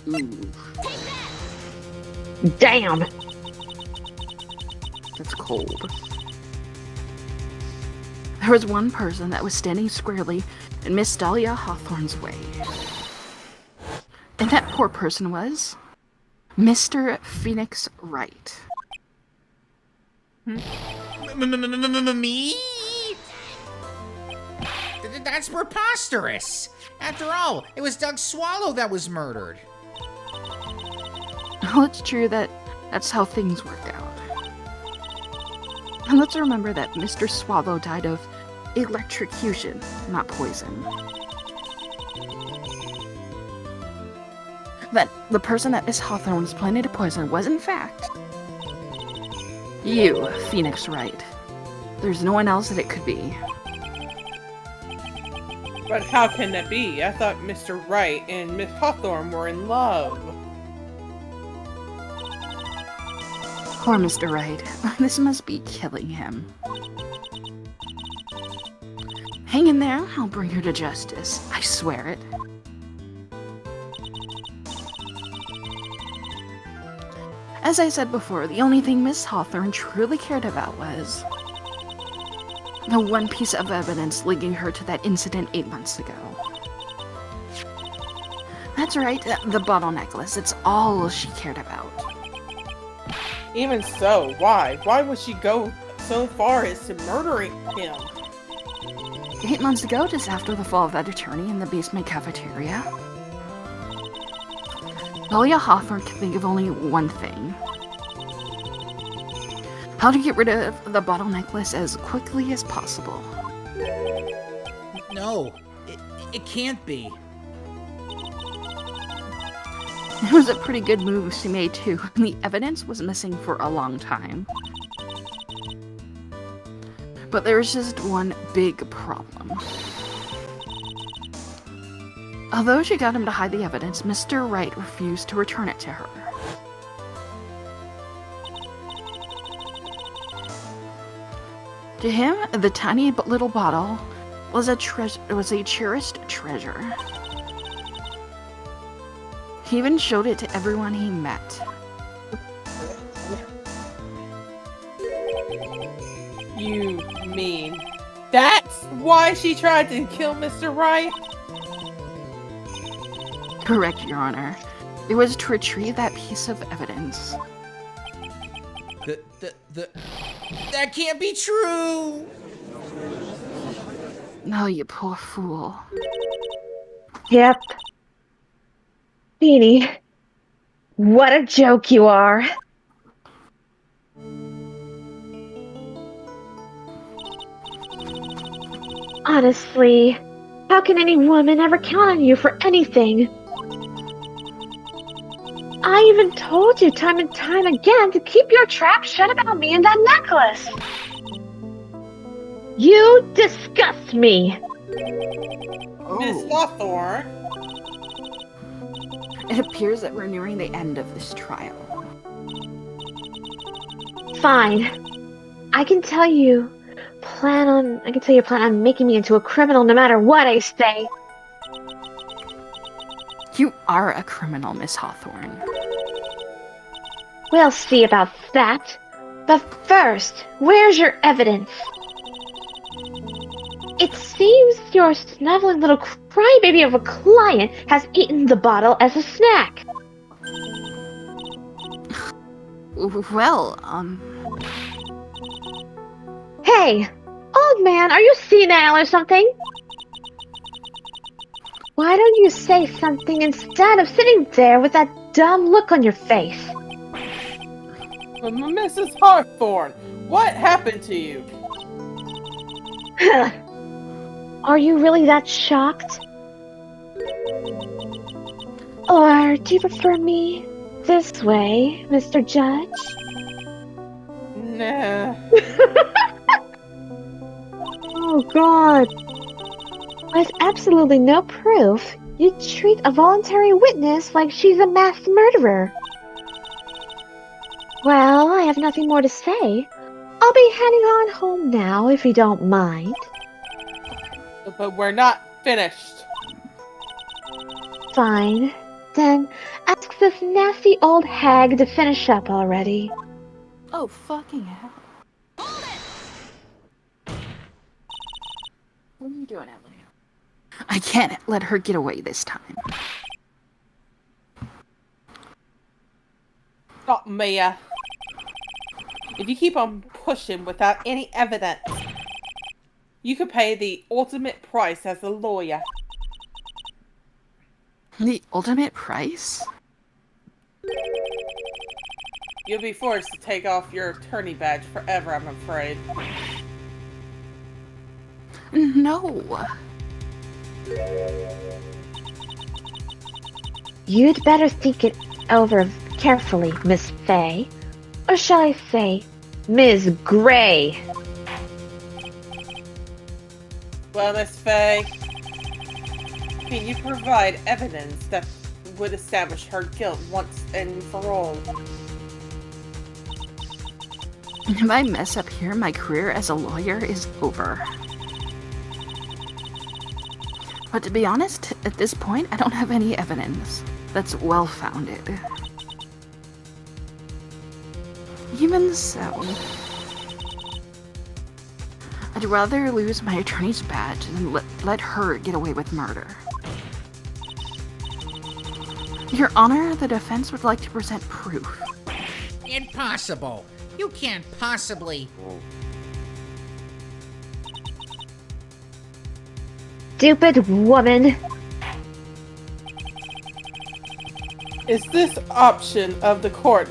Speaker 4: Ooh,
Speaker 6: Damn!
Speaker 4: that's cold. There was one person that was standing squarely in Miss Dahlia Hawthorne's way. And that poor person was... Mr. Phoenix Wright.
Speaker 1: Me? That's preposterous! After all, it was Doug Swallow that was murdered.
Speaker 4: Well, it's true that that's how things work out. And let's remember that Mr. Swallow died of electrocution, not poison. That the person that Miss Hawthorne was planning to poison was, in fact, you, Phoenix Wright. There's no one else that it could be.
Speaker 2: But how can that be? I thought Mr. Wright and Miss Hawthorne were in love.
Speaker 4: Poor Mr. Wright. This must be killing him. Hang in there, I'll bring her to justice. I swear it. As I said before, the only thing Miss Hawthorne truly cared about was the one piece of evidence linking her to that incident 8 months ago. That's right, the bottle necklace. It's all she cared about.
Speaker 2: Even so, why? Why would she go so far as to murdering him?
Speaker 4: 8 months ago, just after the fall of that attorney in the basement cafeteria, Dahlia Hawthorne could think of only one thing. How to get rid of the bottle necklace as quickly as possible.
Speaker 1: No, it can't be.
Speaker 4: It was a pretty good move she made too. The evidence was missing for a long time. But there was just one big problem. Although she got him to hide the evidence, Mr. Wright refused to return it to her. To him, the tiny but little bottle was a cherished treasure. He even showed it to everyone he met.
Speaker 2: You mean that's why she tried to kill Mr. Wright?
Speaker 4: Correct, Your Honor. It was to retrieve that piece of evidence.
Speaker 1: That can't be true!
Speaker 4: No, you poor fool.
Speaker 3: Yep. Beanie, what a joke you are. Honestly, how can any woman ever count on you for anything? I even told you time and time again to keep your trap shut about me and that necklace. You disgust me.
Speaker 2: Miss Hawthorne?
Speaker 4: It appears that we're nearing the end of this trial.
Speaker 3: Fine. I can tell you plan on making me into a criminal no matter what I say.
Speaker 4: You are a criminal, Miss Hawthorne.
Speaker 3: We'll see about that. But first, where's your evidence? It seems your snuggling little crybaby of a client has eaten the bottle as a snack.
Speaker 4: Well,
Speaker 3: Hey, old man, are you senile or something? Why don't you say something instead of sitting there with that dumb look on your face?
Speaker 2: Mrs. Hawthorne, what happened to you?
Speaker 3: Are you really that shocked? Or do you prefer me this way, Mr. Judge?
Speaker 2: Nah.
Speaker 3: Oh, God. With absolutely no proof, you treat a voluntary witness like she's a mass murderer. Well, I have nothing more to say. I'll be heading on home now, if you don't mind.
Speaker 2: But we're not finished.
Speaker 3: Fine. Then ask this nasty old hag to finish up already.
Speaker 4: oh fucking hell. What are you doing, Emily? I can't let her get away this time.
Speaker 2: Stop, Mia. If you keep on pushing without any evidence, you could pay the ultimate price as a lawyer.
Speaker 4: The ultimate price?
Speaker 2: You'll be forced to take off your attorney badge forever, I'm afraid.
Speaker 4: No.
Speaker 3: You'd better think it over carefully, Miss Fay. Or shall I say, Ms. Gray?
Speaker 2: Well, Miss Fay, can you provide evidence that would establish her guilt once and for all?
Speaker 4: If I mess up here, my career as a lawyer is over. But to be honest, at this point, I don't have any evidence that's well-founded. Even so, I'd rather lose my attorney's badge than let her get away with murder. Your Honor, the defense would like to present proof.
Speaker 1: Impossible. You can't possibly.
Speaker 3: Stupid woman.
Speaker 2: Is this option of the court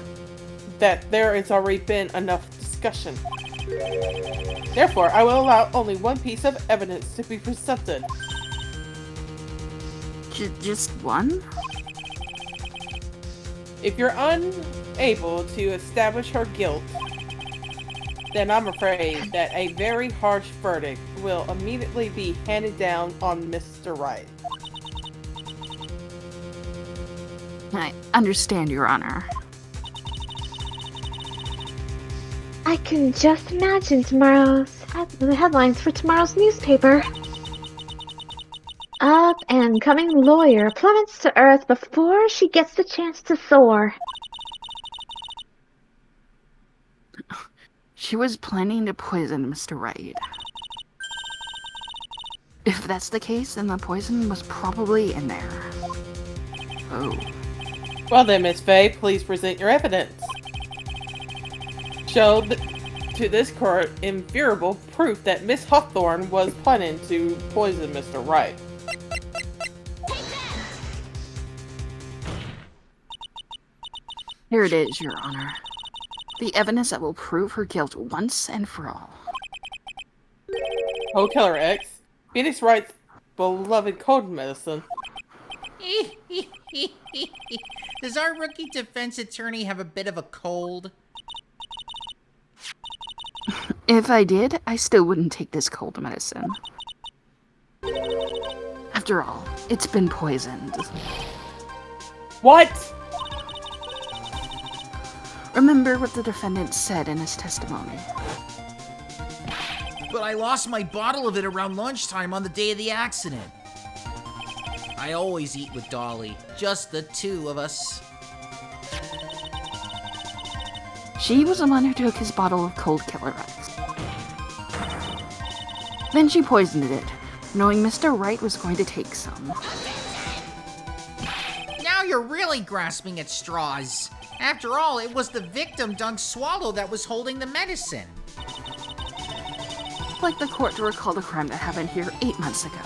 Speaker 2: that there has already been enough discussion? Therefore, I will allow only one piece of evidence to be presented.
Speaker 4: Just one?
Speaker 2: If you're unable to establish her guilt, then I'm afraid that a very harsh verdict will immediately be handed down on Mr. Wright.
Speaker 4: I understand, Your Honor.
Speaker 3: I can just imagine the headlines for tomorrow's newspaper. Up and coming lawyer plummets to earth before she gets the chance to soar.
Speaker 4: She was planning to poison Mr. Wright. If that's the case, then the poison was probably in there. Oh.
Speaker 2: Well then, Miss Fay, please present your evidence. Show to this court infallible proof that Miss Hawthorne was planning to poison Mr. Wright.
Speaker 4: Here it is, Your Honor. The evidence that will prove her guilt once and for all.
Speaker 2: Cold Killer X, Phoenix Wright's beloved cold medicine.
Speaker 1: Does our rookie defense attorney have a bit of a cold?
Speaker 4: If I did, I still wouldn't take this cold medicine. After all, it's been poisoned.
Speaker 2: What?
Speaker 4: Remember what the defendant said in his testimony.
Speaker 1: But I lost my bottle of it around lunchtime on the day of the accident. I always eat with Dolly, just the two of us.
Speaker 4: She was the one who took his bottle of Cold Killer X. Then she poisoned it, knowing Mr. Wright was going to take some.
Speaker 1: Now you're really grasping at straws. After all, it was the victim, Doug Swallow, that was holding the medicine.
Speaker 4: Like the court to recall the crime that happened here 8 months ago.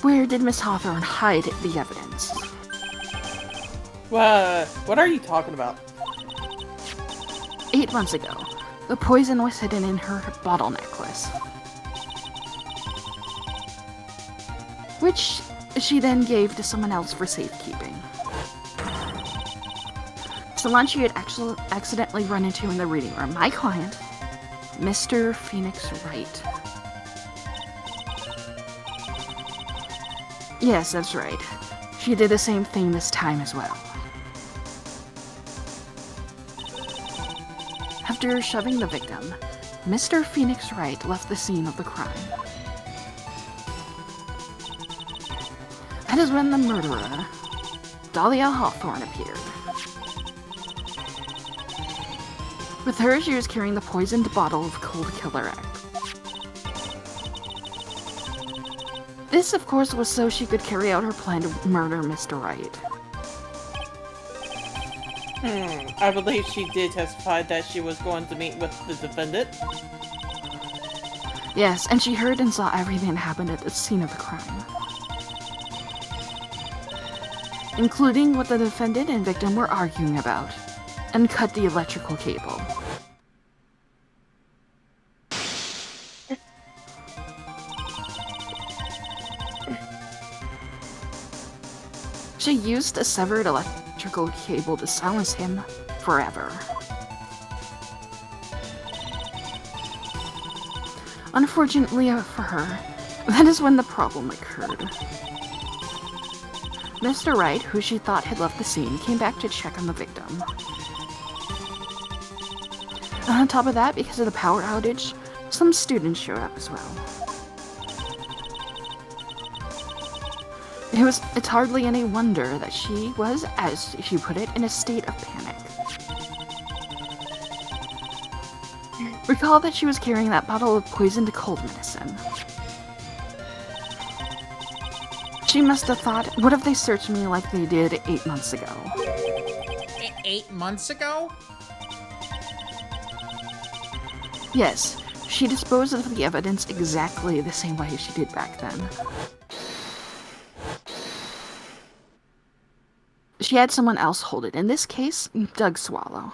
Speaker 4: Where did Miss Hawthorne hide the evidence?
Speaker 2: What are you talking about?
Speaker 4: 8 months ago, the poison was hidden in her bottle necklace, which she then gave to someone else for safekeeping. Someone she had actually accidentally run into in the reading room. My client, Mr. Phoenix Wright. Yes, that's right. She did the same thing this time as well. After shoving the victim, Mr. Phoenix Wright left the scene of the crime. That is when the murderer, Dahlia Hawthorne, appeared. With her, she was carrying the poisoned bottle of Cold Killer X. This, of course, was so she could carry out her plan to murder Mr. Wright.
Speaker 2: I believe she did testify that she was going to meet with the defendant.
Speaker 4: Yes, and she heard and saw everything that happened at the scene of the crime, including what the defendant and victim were arguing about, and cut the electrical cable. She used a severed electrical cable to silence him forever. Unfortunately for her, that is when the problem occurred. Mr. Wright, who she thought had left the scene, came back to check on the victim. And on top of that, because of the power outage, some students showed up as well. It's hardly any wonder that she was, as she put it, in a state of panic. Recall that she was carrying that bottle of poisoned cold medicine. She must have thought, what if they searched me like they did 8 months ago?
Speaker 1: 8 months ago?
Speaker 4: Yes, she disposed of the evidence exactly the same way she did back then. She had someone else hold it, in this case, Doug Swallow.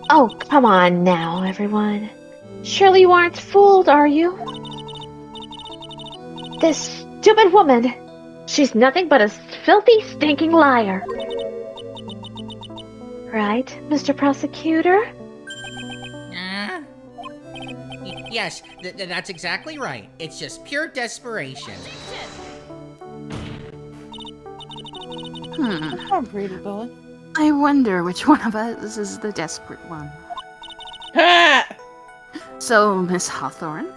Speaker 3: Oh, come on now, everyone. Surely you aren't fooled, are you? This stupid woman, she's nothing but a filthy, stinking liar. Right, Mr. Prosecutor?
Speaker 1: Yes, that's exactly right. It's just pure desperation.
Speaker 2: I'm pretty bully.
Speaker 4: I wonder which one of us is the desperate one.
Speaker 2: Ha!
Speaker 4: So, Miss Hawthorne?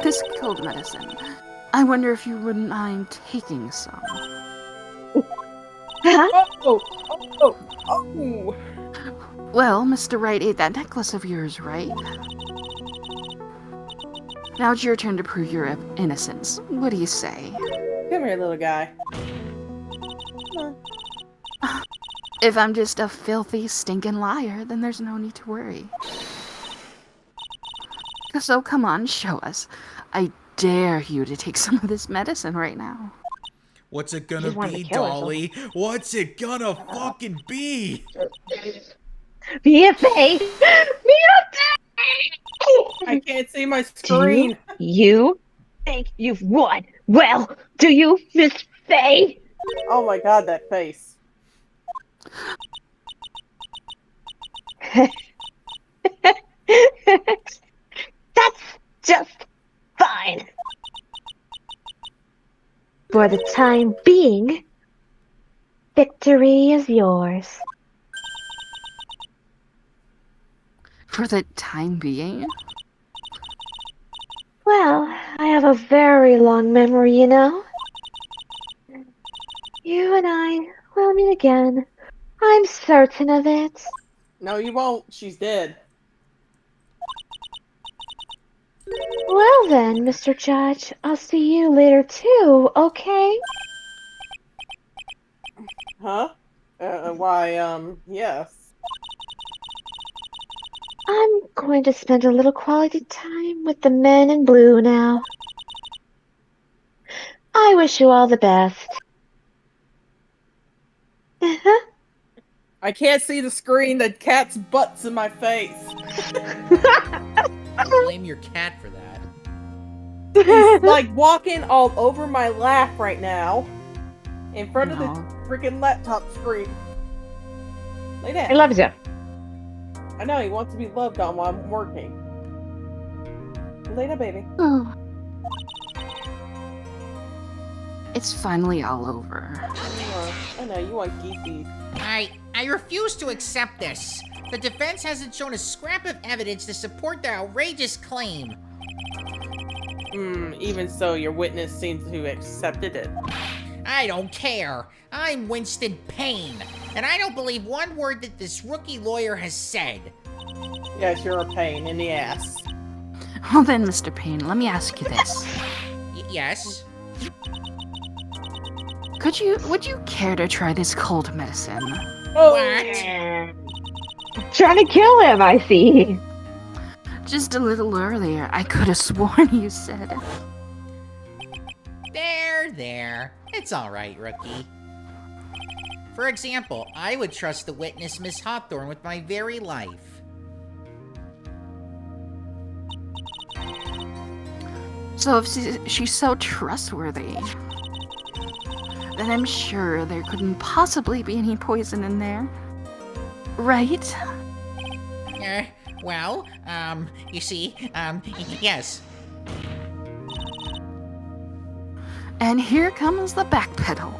Speaker 4: This cold medicine. I wonder if you wouldn't mind taking some.
Speaker 3: Huh?
Speaker 2: Oh!
Speaker 4: Well, Mr. Wright ate that necklace of yours, right? Now it's your turn to prove your innocence. What do you say?
Speaker 2: Come here, little guy.
Speaker 4: If I'm just a filthy, stinking liar, then there's no need to worry. So come on, show us. I dare you to take some of this medicine right now.
Speaker 5: What's it
Speaker 3: You
Speaker 5: gonna
Speaker 3: just wanted
Speaker 5: be,
Speaker 3: to kill her,
Speaker 5: Dolly? What's it gonna fucking be?
Speaker 3: Be a fay! Be a fay!
Speaker 2: I can't see my
Speaker 3: Do
Speaker 2: screen.
Speaker 3: you think you've won? Well, do you, Miss Fay?
Speaker 2: Oh my god, that face.
Speaker 3: That's just fine. For the time being, victory is yours.
Speaker 4: For the time being?
Speaker 3: Well, I have a very long memory, you know. You and I will meet again. I'm certain of it.
Speaker 2: No, you won't. She's dead.
Speaker 3: Well then, Mr. Judge, I'll see you later too, okay?
Speaker 2: Huh? Why, yes.
Speaker 3: I'm going to spend a little quality time with the men in blue now. I wish you all the best.
Speaker 2: I can't see the screen. The cat's butt's in my face.
Speaker 1: Blame your cat for that.
Speaker 2: He's like walking all over my lap right now. In front of the
Speaker 4: No.
Speaker 2: freaking laptop screen. Lay down.
Speaker 3: He loves you.
Speaker 2: I know, he wants to be loved on while I'm working. Lay down, baby.
Speaker 4: Oh. It's finally all over.
Speaker 2: I know, you want geeky.
Speaker 1: I refuse to accept this. The defense hasn't shown a scrap of evidence to support their outrageous claim.
Speaker 2: Even so, your witness seems to have accepted it.
Speaker 1: I don't care. I'm Winston Payne, and I don't believe one word that this rookie lawyer has said.
Speaker 2: Yes, you're a pain in the ass.
Speaker 4: Well then, Mr. Payne, let me ask you this.
Speaker 1: Yes?
Speaker 4: Would you care to try this cold medicine?
Speaker 2: Oh,
Speaker 1: What?
Speaker 3: Trying to kill him, I see.
Speaker 4: Just a little earlier, I could have sworn you said.
Speaker 1: There. It's alright, rookie. For example, I would trust the witness, Miss Hawthorne, with my very life.
Speaker 4: So if she's so trustworthy, then I'm sure there couldn't possibly be any poison in there. Right?
Speaker 1: Well, you see, yes.
Speaker 4: And here comes the backpedal.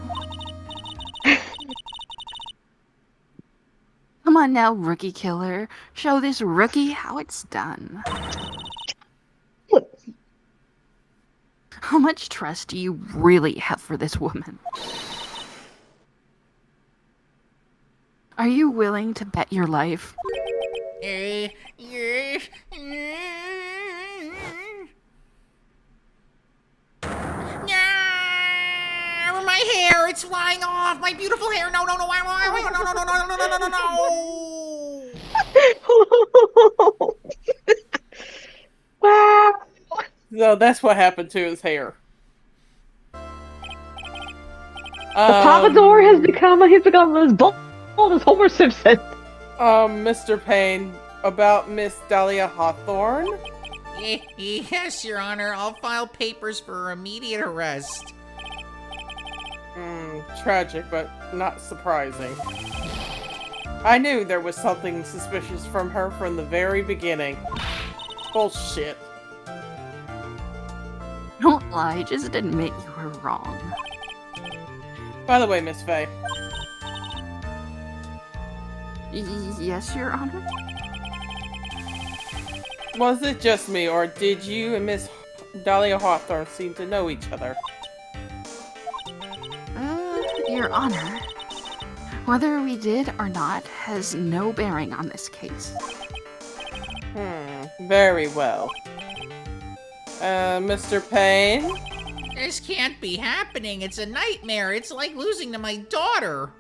Speaker 4: Come on now, rookie killer. Show this rookie how it's done. How much trust do you really have for this woman? Are you willing to bet your life?
Speaker 1: My hair, it's flying off! My beautiful hair! No, no,
Speaker 3: Wow.
Speaker 2: So that's what happened to his hair.
Speaker 3: The Papador has become as bold as Homer Simpson.
Speaker 2: Mr. Payne, about Miss Dahlia Hawthorne?
Speaker 1: Yes, Your Honor. I'll file papers for her immediate arrest.
Speaker 2: Tragic, but not surprising. I knew there was something suspicious from her from the very beginning. Bullshit.
Speaker 4: Don't lie, just admit you were wrong.
Speaker 2: By the way, Miss Faye.
Speaker 4: Yes, Your Honor?
Speaker 2: Was it just me, or did you and Miss Dahlia Hawthorne seem to know each other?
Speaker 4: Your Honor, whether we did or not has no bearing on this case.
Speaker 2: Very well. Mr. Payne?
Speaker 1: This can't be happening. It's a nightmare. It's like losing to my daughter.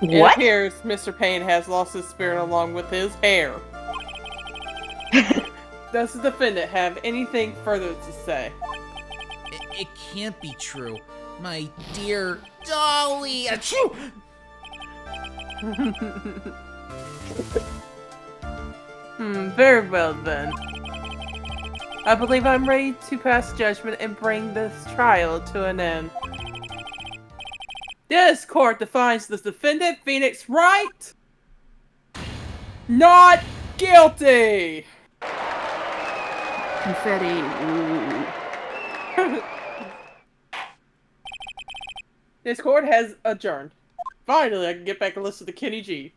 Speaker 2: It
Speaker 6: What?
Speaker 2: appears Mr. Payne has lost his spirit along with his hair. Does the defendant have anything further to say?
Speaker 1: It can't be true. My dear Dolly. Achoo!
Speaker 2: Very well then. I believe I'm ready to pass judgment and bring this trial to an end. This court defines the defendant, Phoenix Wright, not guilty!
Speaker 4: Confetti. Ooh.
Speaker 2: This court has adjourned. Finally, I can get back and listen to Kenny G.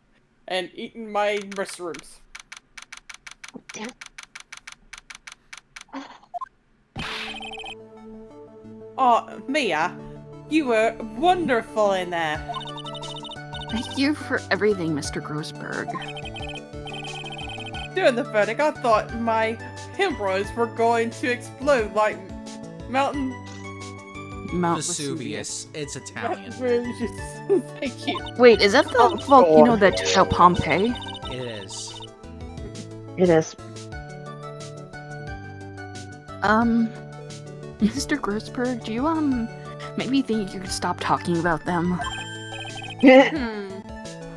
Speaker 2: And eat in my restrooms.
Speaker 3: Damn.
Speaker 2: Oh, Mia, you were wonderful in there.
Speaker 4: Thank you for everything, Mr. Grossberg.
Speaker 2: During the verdict, I thought my hemorrhoids were going to explode like Mount
Speaker 1: Vesuvius. It's Italian.
Speaker 2: Thank you.
Speaker 4: Wait, is that the volcano that took out Pompeii?
Speaker 1: It is.
Speaker 6: It is.
Speaker 4: Mr. Grossberg, do you, maybe think you could stop talking about them?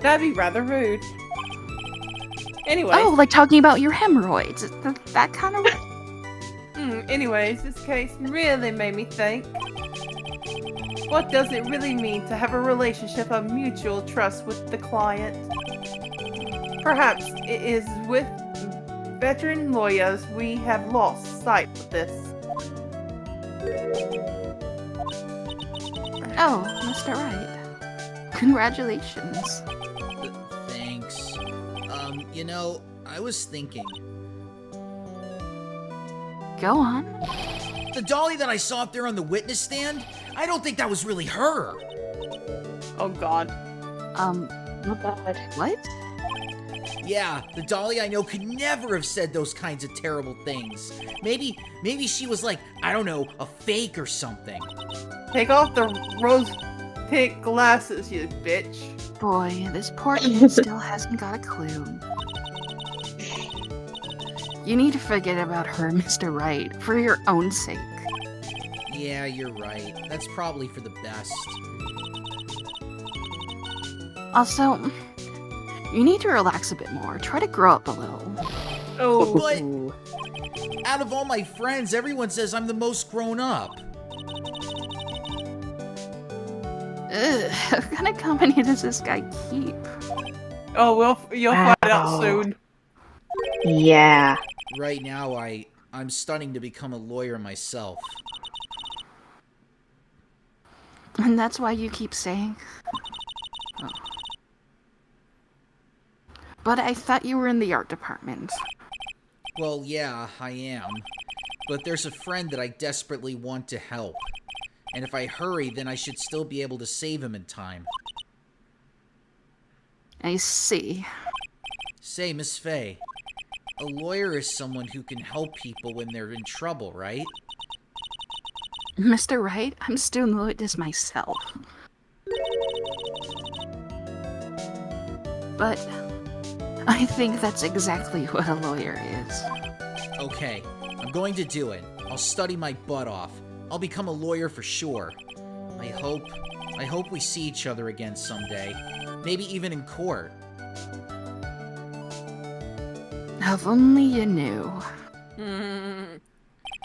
Speaker 2: That'd be rather rude. Anyway.
Speaker 4: Oh, like talking about your hemorrhoids. That kind of...
Speaker 2: Anyways, this case really made me think. What does it really mean to have a relationship of mutual trust with the client? Perhaps it is with veteran lawyers we have lost sight of this.
Speaker 4: Oh, Mr. Wright. Congratulations.
Speaker 1: Thanks. You know, I was thinking.
Speaker 4: Go on.
Speaker 1: The dolly that I saw up there on the witness stand, I don't think that was really her.
Speaker 2: Oh god.
Speaker 6: Oh god.
Speaker 4: What?
Speaker 1: Yeah, the dolly I know could never have said those kinds of terrible things. Maybe she was like, I don't know, a fake or something.
Speaker 2: Take off the rose pink glasses, you bitch.
Speaker 4: Boy, this poor idiot still hasn't got a clue. You need to forget about her, Mr. Wright, for your own sake.
Speaker 1: Yeah, you're right. That's probably for the best.
Speaker 4: Also, you need to relax a bit more. Try to grow up a little.
Speaker 2: Oh,
Speaker 1: But out of all my friends, everyone says I'm the most grown up.
Speaker 4: Ugh, what kind of company does this guy keep?
Speaker 2: oh, you'll find out
Speaker 6: Wow.
Speaker 2: soon.
Speaker 6: Yeah.
Speaker 1: Right now, I'm studying to become a lawyer myself.
Speaker 4: And that's why you keep saying... Oh. But I thought you were in the art department.
Speaker 1: Well, yeah, I am. But there's a friend that I desperately want to help. And if I hurry, then I should still be able to save him in time.
Speaker 4: I see.
Speaker 1: Say, Miss Faye, a lawyer is someone who can help people when they're in trouble, right?
Speaker 4: Mr. Wright, I'm still new at this myself. But I think that's exactly what a lawyer is.
Speaker 1: Okay, I'm going to do it. I'll study my butt off. I'll become a lawyer for sure. I hope I hope we see each other again someday. Maybe even in court.
Speaker 4: If only you knew.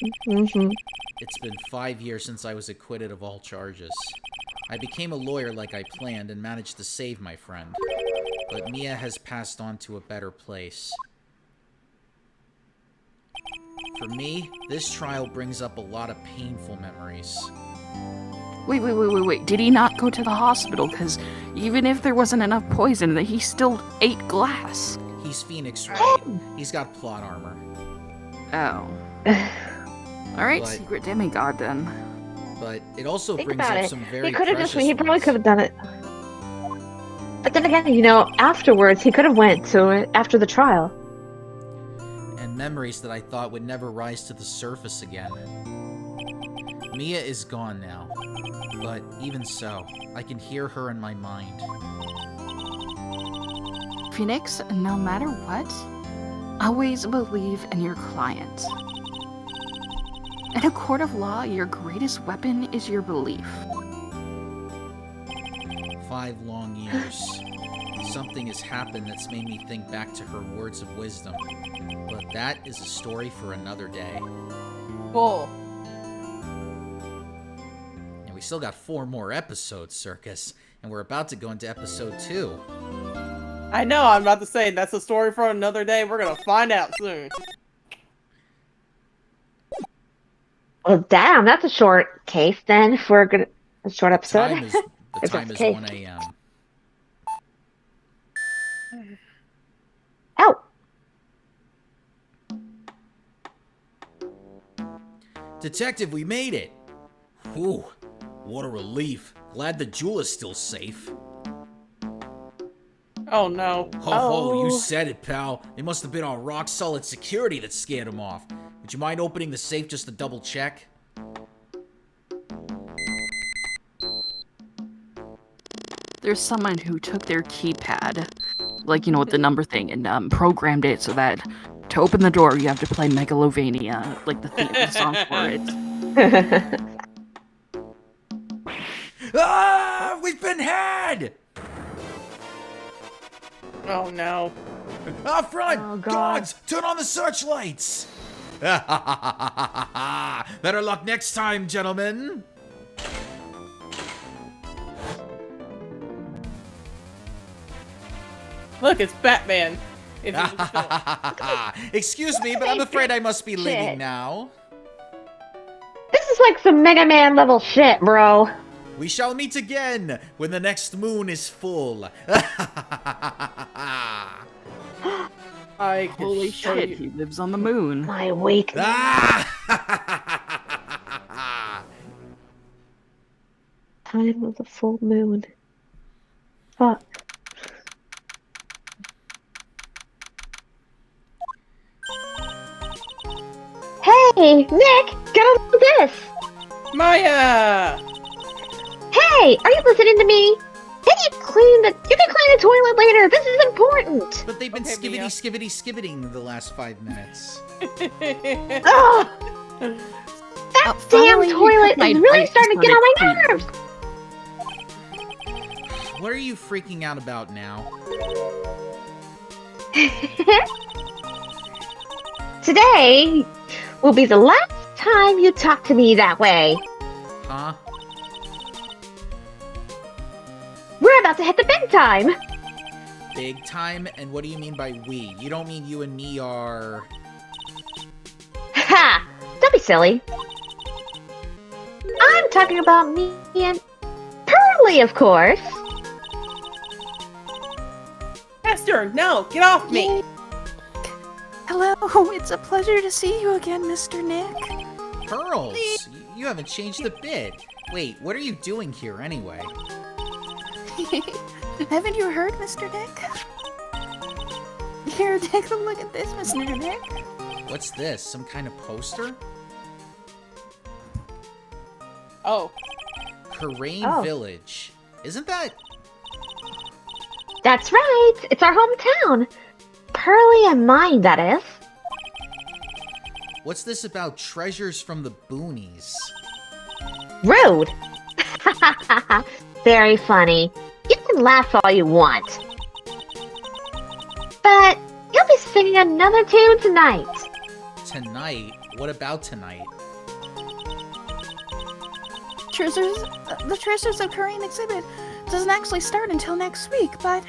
Speaker 1: It's been 5 years since I was acquitted of all charges. I became a lawyer like I planned and managed to save my friend. But Mia has passed on to a better place. For me, this trial brings up a lot of painful memories.
Speaker 4: Wait. Did he not go to the hospital? Because even if there wasn't enough poison, he still ate glass.
Speaker 1: He's Phoenix Wright. He's got plot armor.
Speaker 4: Oh. Alright,
Speaker 1: But-
Speaker 4: secret demigod then.
Speaker 1: But it also
Speaker 3: Think
Speaker 1: brings
Speaker 3: about
Speaker 1: up
Speaker 3: it.
Speaker 1: some very
Speaker 3: He could have
Speaker 1: precious
Speaker 3: just. He probably
Speaker 1: ones.
Speaker 3: could have done it. But then again, you know, afterwards he could have went to it after the trial.
Speaker 1: And memories that I thought would never rise to the surface again. Mia is gone now. But even so, I can hear her in my mind.
Speaker 4: Phoenix, no matter what, always believe in your client. In a court of law, your greatest weapon is your belief.
Speaker 1: 5 long years. Something has happened that's made me think back to her words of wisdom. But that is a story for another day.
Speaker 2: Cool.
Speaker 1: And we still got 4 more episodes, Circus. And we're about to go into episode 2.
Speaker 2: I know, I'm about to say, that's a story for another day. We're gonna find out soon.
Speaker 3: Well, damn, that's a short case then for a short episode.
Speaker 1: The
Speaker 3: If
Speaker 1: time
Speaker 3: that's
Speaker 1: is
Speaker 3: the
Speaker 1: 1 a.m.
Speaker 3: Oh,
Speaker 1: Detective, we made it! Whew, what a relief. Glad the jewel is still safe.
Speaker 2: Oh no.
Speaker 1: Ho, you said it, pal. It must have been our rock-solid security that scared him off. Would you mind opening the safe just to double-check?
Speaker 4: There's someone who took their keypad, like, you know, with the number thing, and programmed it so that to open the door, you have to play Megalovania, like the theme the song for it.
Speaker 1: Ah! We've been had!
Speaker 2: Oh no.
Speaker 1: Up front!
Speaker 3: Oh, God.
Speaker 1: Guards! Turn on the searchlights! Better luck next time, gentlemen!
Speaker 2: Look, it's Batman. If you was still-
Speaker 1: Excuse me, but I'm afraid I must be leaving
Speaker 3: Shit.
Speaker 1: now.
Speaker 3: this is like some Mega Man level shit, bro.
Speaker 1: We shall meet again when the next moon is full.
Speaker 2: I can
Speaker 4: Holy
Speaker 2: show
Speaker 4: shit,
Speaker 2: you.
Speaker 4: he lives on the moon.
Speaker 3: My weakness. Time of the full moon. Fuck. Hey, Nick, get on this.
Speaker 2: Maya!
Speaker 3: Hey, are you listening to me? You can clean the toilet later. This is important.
Speaker 1: But they've been
Speaker 2: Okay, Mia.
Speaker 1: skibbiting the last 5 minutes.
Speaker 3: Ugh. That damn
Speaker 4: Finally, you
Speaker 3: toilet
Speaker 4: took my
Speaker 3: is really
Speaker 4: advice
Speaker 3: starting to
Speaker 4: and
Speaker 3: get on my
Speaker 4: started
Speaker 3: nerves.
Speaker 1: What are you freaking out about now?
Speaker 3: Today will be the last time you talk to me that way.
Speaker 1: Huh?
Speaker 3: We're about to hit the big time.
Speaker 1: Big time? And what do you mean by we? You don't mean you and me are...
Speaker 3: Ha! Don't be silly. I'm talking about me and Pearly, of course.
Speaker 2: Esther, no, get off me!
Speaker 4: Hello, it's a pleasure to see you again, Mr. Nick.
Speaker 1: Pearls! You haven't changed a bit. Wait, what are you doing here anyway?
Speaker 4: Haven't you heard, Mr. Nick? Here, take a look at this, Mr. Nick.
Speaker 1: What's this? Some kind of poster?
Speaker 2: Oh,
Speaker 1: Karain
Speaker 3: Oh.
Speaker 1: Village. Isn't that...
Speaker 3: That's right. It's our hometown. Pearly and mine, that is.
Speaker 1: What's this about treasures from the boonies?
Speaker 3: Rude. very funny. You can laugh all you want. But you'll be singing another tune tonight.
Speaker 1: Tonight? What about tonight?
Speaker 4: The Treasures of Korean exhibit doesn't actually start until next week, but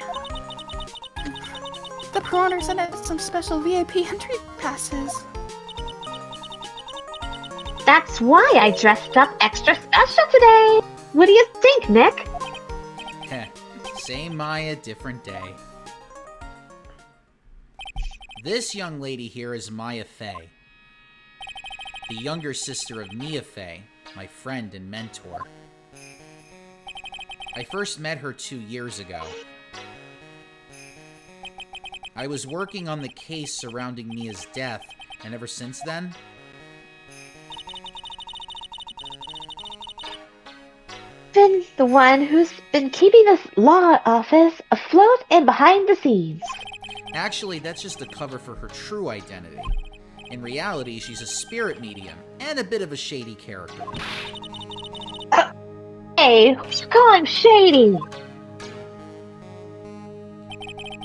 Speaker 4: the promoter sent us some special VIP entry passes.
Speaker 3: That's why I dressed up extra special today. What do you think, Nick?
Speaker 1: Heh, same Maya, different day. This young lady here is Maya Fey, the younger sister of Mia Fey, my friend and mentor. I first met her 2 years ago. I was working on the case surrounding Mia's death, and ever since then,
Speaker 3: Been the one who's been keeping this law office afloat and behind the scenes.
Speaker 1: actually, that's just a cover for her true identity. In reality, she's a spirit medium, and a bit of a shady character.
Speaker 3: Hey, who's you calling shady?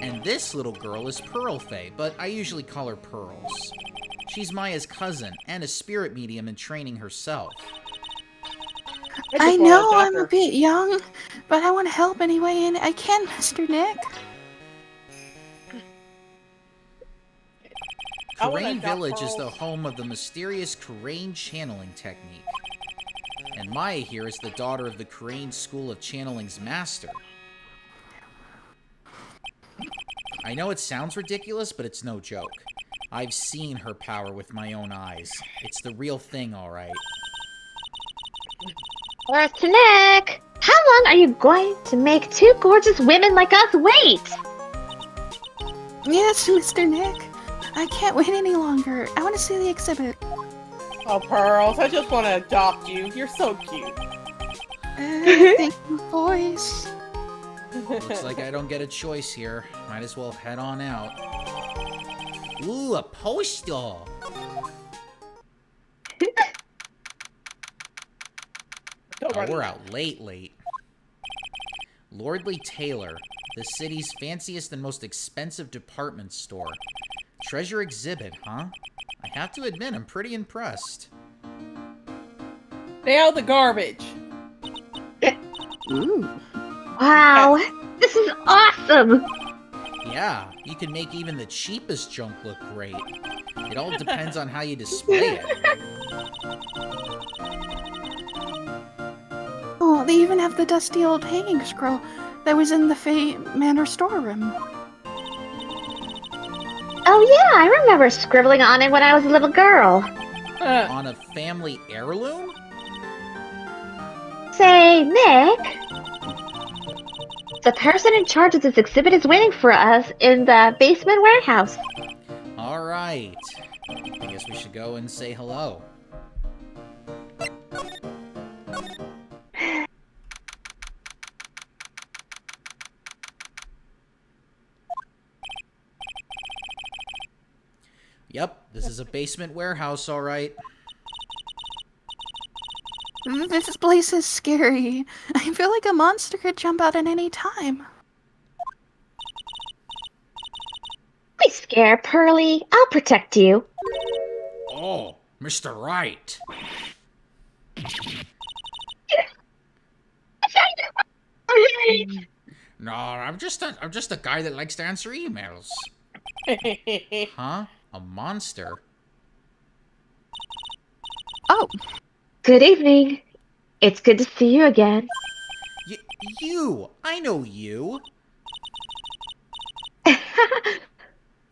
Speaker 1: And this little girl is Pearl Fey, but I usually call her Pearls. She's Maya's cousin, and a spirit medium in training herself.
Speaker 4: I know I'm a bit young, but I want to help any way and I can, Mr. Nick.
Speaker 1: Karain Village is the home of the mysterious Karain channeling technique. And Maya here is the daughter of the Karain School of Channeling's master. I know it sounds ridiculous, but it's no joke. I've seen her power with my own eyes. It's the real thing, alright.
Speaker 3: Where's to Nick? How long are you going to make two gorgeous women like us wait?
Speaker 4: Yes, Mr. Nick. I can't wait any longer. I want to see the exhibit.
Speaker 2: Oh, Pearls, I just want to adopt you. You're so cute.
Speaker 4: Thank you, boys.
Speaker 1: Looks like I don't get a choice here. Might as well head on out. Ooh, a poster! Oh, we're out late. Lordly Taylor, the city's fanciest and most expensive department store. Treasure exhibit, huh? I have to admit, I'm pretty impressed.
Speaker 2: Stay out the garbage.
Speaker 4: Ooh.
Speaker 3: Wow, this is awesome!
Speaker 1: Yeah, you can make even the cheapest junk look great. It all depends on how you display it.
Speaker 4: Oh, they even have the dusty old hanging scroll that was in the Fey Manor storeroom.
Speaker 3: Oh yeah, I remember scribbling on it when I was a little girl.
Speaker 1: On a family heirloom?
Speaker 3: Say, Nick, the person in charge of this exhibit is waiting for us in the basement warehouse.
Speaker 1: Alright. I guess we should go and say hello. Yep, this is a basement warehouse, alright.
Speaker 4: This place is scary. I feel like a monster could jump out at any time.
Speaker 3: Be scared, Pearly. I'll protect you.
Speaker 1: Oh, Mr. Wright. No, I'm just a guy that likes to answer emails. Huh? A monster?
Speaker 4: Oh,
Speaker 3: Good evening. It's good to see you again.
Speaker 1: You! I know you!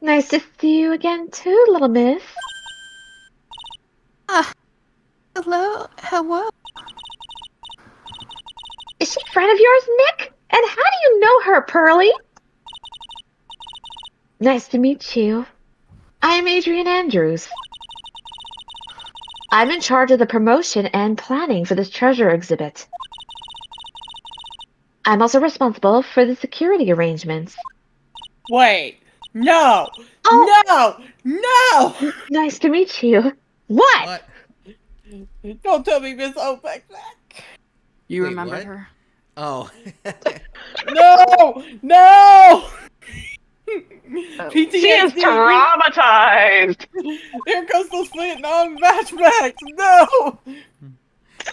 Speaker 3: Nice to see you again too, little miss.
Speaker 4: hello?
Speaker 3: Is she a friend of yours, Nick? And how do you know her, Pearly? Nice to meet you. I am Adrian Andrews. I'm in charge of the promotion and planning for this treasure exhibit. I'm also responsible for the security arrangements.
Speaker 2: Wait. No.
Speaker 3: Oh.
Speaker 2: No.
Speaker 3: Nice to meet you. What?
Speaker 2: Don't tell me Miss Opek that.
Speaker 4: You
Speaker 1: Wait,
Speaker 4: remember
Speaker 1: what?
Speaker 4: her?
Speaker 1: Oh.
Speaker 2: No! No! PTSD!
Speaker 6: She is traumatized!
Speaker 2: Here goes those Vietnam flashbacks! No!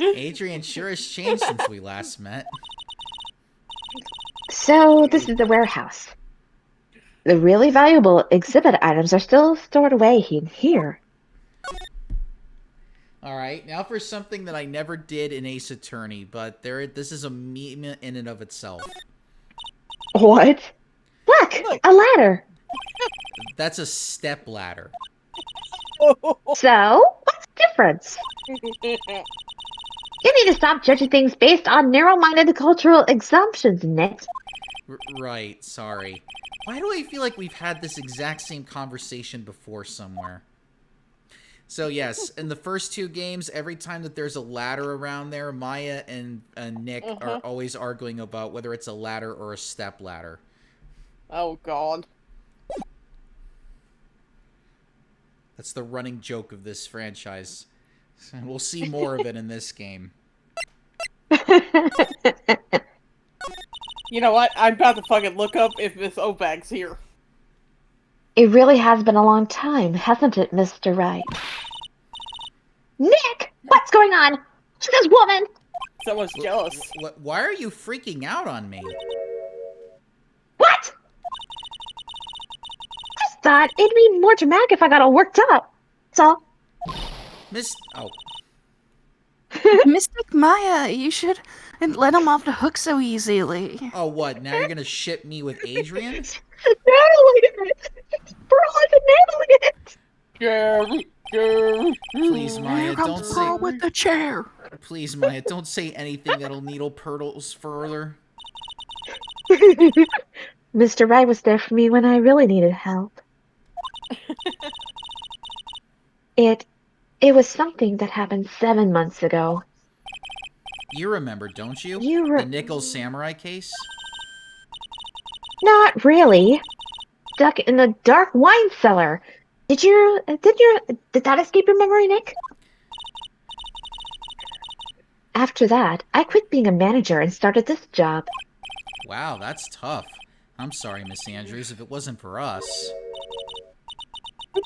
Speaker 1: Adrian sure has changed since we last met.
Speaker 3: So, this is the warehouse. The really valuable exhibit items are still stored away in here.
Speaker 1: Alright, now for something that I never did in Ace Attorney, but this is a meme in and of itself.
Speaker 3: What? Look! A ladder!
Speaker 1: That's a step ladder.
Speaker 3: So, what's the difference? You need to stop judging things based on narrow-minded cultural assumptions, Nick.
Speaker 1: Right, sorry. Why do I feel like we've had this exact same conversation before somewhere? So yes, in the first two games, every time that there's a ladder around there, Maya and Nick are always arguing about whether it's a ladder or a step ladder.
Speaker 2: Oh, God.
Speaker 1: That's the running joke of this franchise. And we'll see more of it in this game.
Speaker 2: You know what? I'm about to fucking look up if Miss Obag's here.
Speaker 3: It really has been a long time, hasn't it, Mr. Wright? Nick! What's going on? Who's this woman?
Speaker 2: Someone's jealous.
Speaker 1: Why are you freaking out on me?
Speaker 3: What? Just thought it'd be more dramatic if I got all worked up. That's all.
Speaker 1: Oh.
Speaker 4: Mystic Maya, you should let him off the hook so easily.
Speaker 1: Oh, what? Now you're gonna ship me with Adrian?
Speaker 3: Nailing it! Pearl isn't nailing it!
Speaker 2: Jerry.
Speaker 1: Please, Maya, don't say...
Speaker 4: with the chair.
Speaker 1: Please, Maya, don't say anything that'll needle Pearls further.
Speaker 3: Mr. Wright was there for me when I really needed help. It was something that happened 7 months ago.
Speaker 1: You remember, don't you? The Nickel Samurai case?
Speaker 3: Not really. Stuck in the dark wine cellar. Did that escape your memory, Nick? After that, I quit being a manager and started this job.
Speaker 1: Wow, that's tough. I'm sorry, Miss Andrews, if it wasn't for us.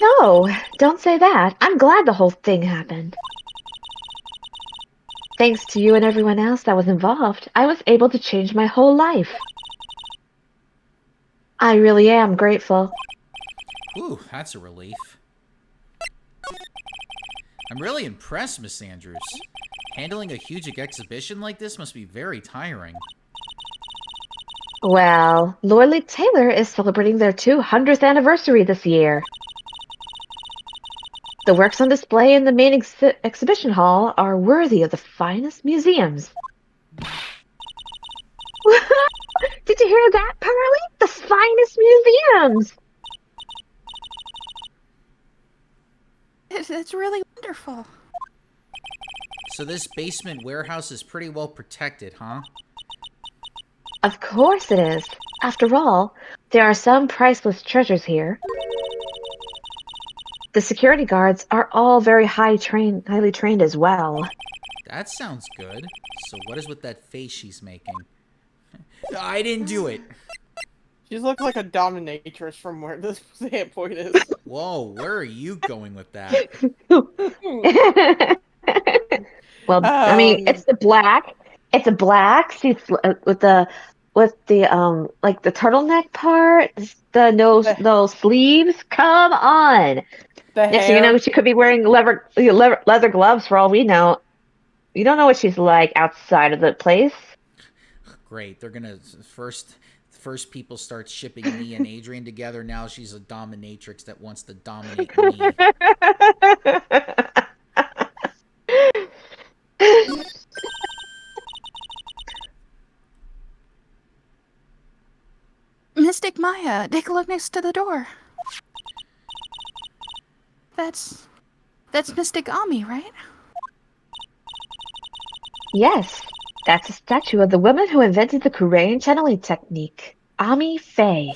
Speaker 3: No, don't say that. I'm glad the whole thing happened. Thanks to you and everyone else that was involved, I was able to change my whole life. I really am grateful.
Speaker 1: Ooh, that's a relief. I'm really impressed, Miss Andrews. Handling a huge exhibition like this must be very tiring.
Speaker 3: Well, Lordly Taylor is celebrating their 200th anniversary this year. The works on display in the main exhibition hall are worthy of the finest museums. Did you hear that, Pearly? The finest museums!
Speaker 4: That's really wonderful.
Speaker 1: So this basement warehouse is pretty well protected, huh?
Speaker 3: Of course it is. After all, there are some priceless treasures here. The security guards are all very highly trained as well.
Speaker 1: That sounds good. So what is with that face she's making? I didn't do it.
Speaker 2: She looks like a dominatrix from where this standpoint is.
Speaker 1: Whoa, where are you going with that?
Speaker 3: Well, I mean, it's the black. It's a black suit with the like the turtleneck part, the no sleeves. Come on. Next thing you know, she could be wearing leather gloves for all we know. You don't know what she's like outside of the place.
Speaker 1: Great, they're gonna first people start shipping me and Adrian together. Now she's a dominatrix that wants to dominate me.
Speaker 4: Mystic Maya, take a look next to the door. That's Mystic Ami, right?
Speaker 3: Yes, that's a statue of the woman who invented the Korean channeling technique, Ami Faye.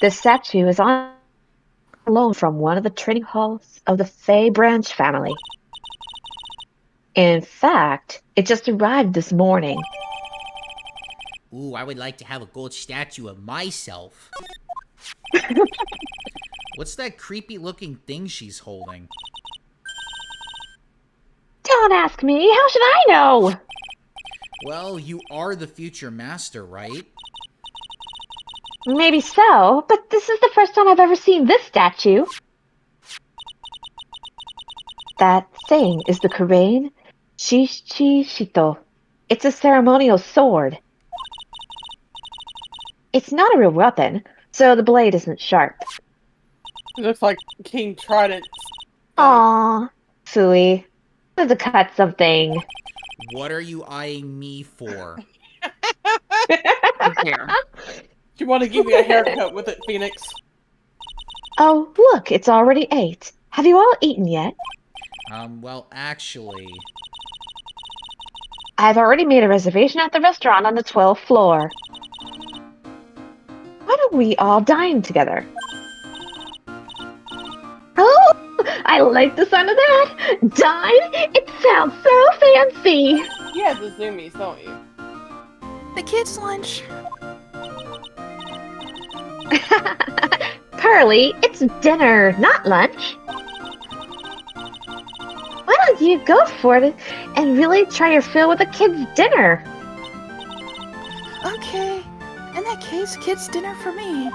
Speaker 3: The statue is on loan from one of the training halls of the Faye branch family. In fact, It just arrived this morning.
Speaker 1: Ooh, I would like to have a gold statue of myself. What's that creepy-looking thing she's holding?
Speaker 3: Don't ask me. How should I know?
Speaker 1: Well, you are the future master, right?
Speaker 3: Maybe so, but this is the first time I've ever seen this statue. That thing is the Kurain Shishito. It's a ceremonial sword. It's not a real weapon, so the blade isn't sharp.
Speaker 2: It looks like King Trident.
Speaker 3: Aww, Fooey. I wanted to cut something.
Speaker 1: What are you eyeing me for?
Speaker 4: Here.
Speaker 2: Do you want to give me a haircut with it, Phoenix?
Speaker 3: Oh, look, it's already 8. Have you all eaten yet?
Speaker 1: Well, actually...
Speaker 3: I've already made a reservation at the restaurant on the 12th floor. Why don't we all dine together? Oh, I like the sound of that! Dine? It sounds so fancy!
Speaker 2: You have the zoomies, don't you?
Speaker 4: The kids' lunch.
Speaker 3: Pearly, it's dinner, not lunch. Why don't you go for it and really try your fill with the kids' dinner?
Speaker 4: Okay. In that case, kids' dinner for me.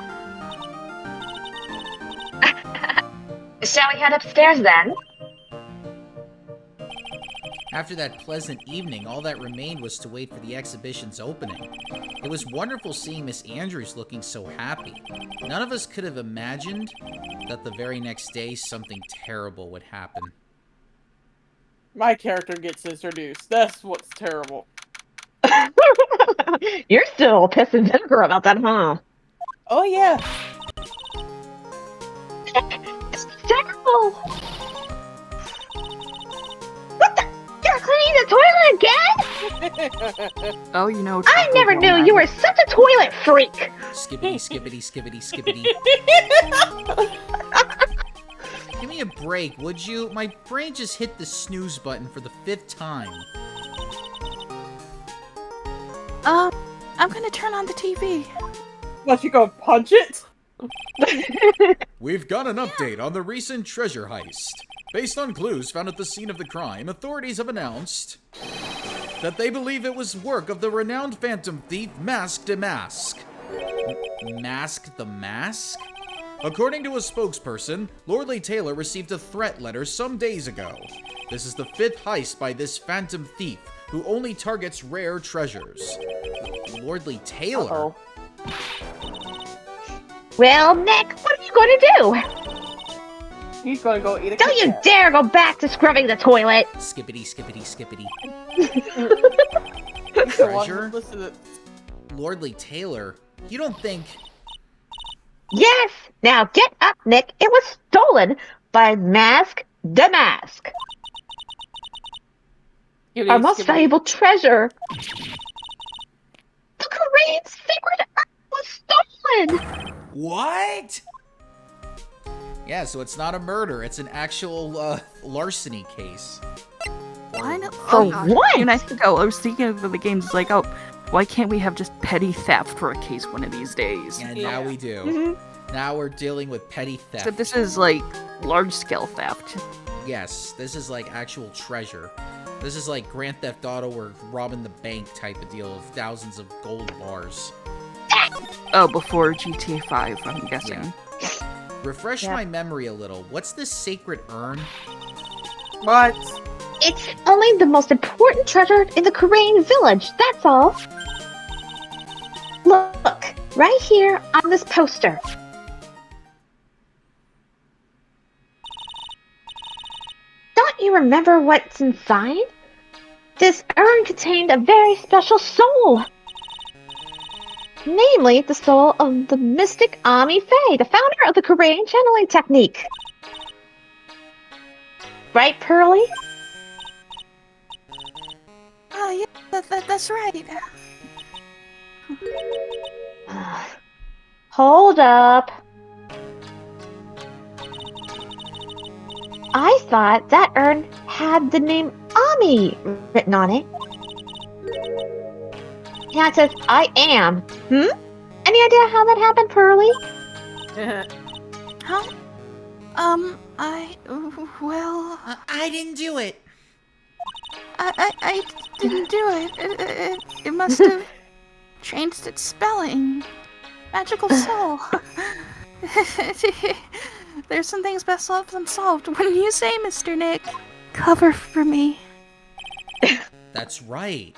Speaker 3: Shall we head upstairs then?
Speaker 1: After that pleasant evening, all that remained was to wait for the exhibition's opening. It was wonderful seeing Miss Andrews looking so happy. None of us could have imagined that the very next day something terrible would happen.
Speaker 2: My character gets introduced. That's what's terrible.
Speaker 3: You're still pissed and vinegar about that, huh?
Speaker 2: Oh yeah.
Speaker 3: It's terrible! What the? You're cleaning the toilet again?
Speaker 4: Oh, you know.
Speaker 3: I never knew you were such a toilet freak!
Speaker 1: Skippity, skippity, skippity, skippity. Give me a break, would you? My brain just hit the snooze button for the 5th time.
Speaker 4: I'm gonna turn on the TV.
Speaker 2: What, you gonna punch it?
Speaker 5: We've got an update on the recent treasure heist. Based on clues found at the scene of the crime, authorities have announced that they believe it was work of the renowned phantom thief Mask the Mask. Mask the Mask? According to a spokesperson, Lordly Taylor received a threat letter some days ago. This is the 5th heist by this phantom thief, who only targets rare treasures. Lordly Taylor?
Speaker 2: Uh-oh.
Speaker 3: Well, Nick, what are you going to do?
Speaker 2: He's gonna go eat a
Speaker 3: Don't
Speaker 2: Kit
Speaker 3: you
Speaker 2: Kat.
Speaker 3: dare go back to scrubbing the toilet!
Speaker 1: Skippity, skippity, skippity.
Speaker 2: He's gonna watch
Speaker 1: Treasure?
Speaker 2: this, listen to this.
Speaker 1: Lordly Taylor? You don't think...
Speaker 3: Yes! Now get up, Nick. It was stolen by Mask the Mask. Our most valuable treasure. The Kurain's secret was stolen!
Speaker 1: What? Yeah, so it's not a murder. It's an actual larceny case.
Speaker 4: I know.
Speaker 3: For what?
Speaker 4: And I think I was thinking of the games like, oh, why can't we have just petty theft for a case one of these days?
Speaker 1: And now we do.
Speaker 3: Mhm.
Speaker 1: Now we're dealing with petty theft.
Speaker 4: Except this is like large-scale theft.
Speaker 1: Yes, this is like actual treasure. This is like Grand Theft Auto or robbing the bank type of deal of thousands of gold bars.
Speaker 4: Oh, before GTA 5, I'm guessing.
Speaker 1: Refresh
Speaker 3: Yeah.
Speaker 1: my memory a little. What's this sacred urn?
Speaker 2: What?
Speaker 3: It's only the most important treasure in the Kurain village, that's all. Look, right here on this poster. Don't you remember what's inside? This urn contained a very special soul. Namely, the soul of the mystic Ami Faye, the founder of the Kurain channeling technique. Right, Pearly?
Speaker 4: Oh, yeah, that's right.
Speaker 3: Hold up. I thought that urn had the name Ami written on it. Yeah, it says, I am. Hmm? Any idea how that happened, Pearly?
Speaker 4: Huh? Well,
Speaker 1: I didn't do it.
Speaker 4: I didn't do it. It must have changed its spelling. Magical soul. There's some things best left unsolved. When you say, Mr. Nick, cover for me.
Speaker 1: That's right.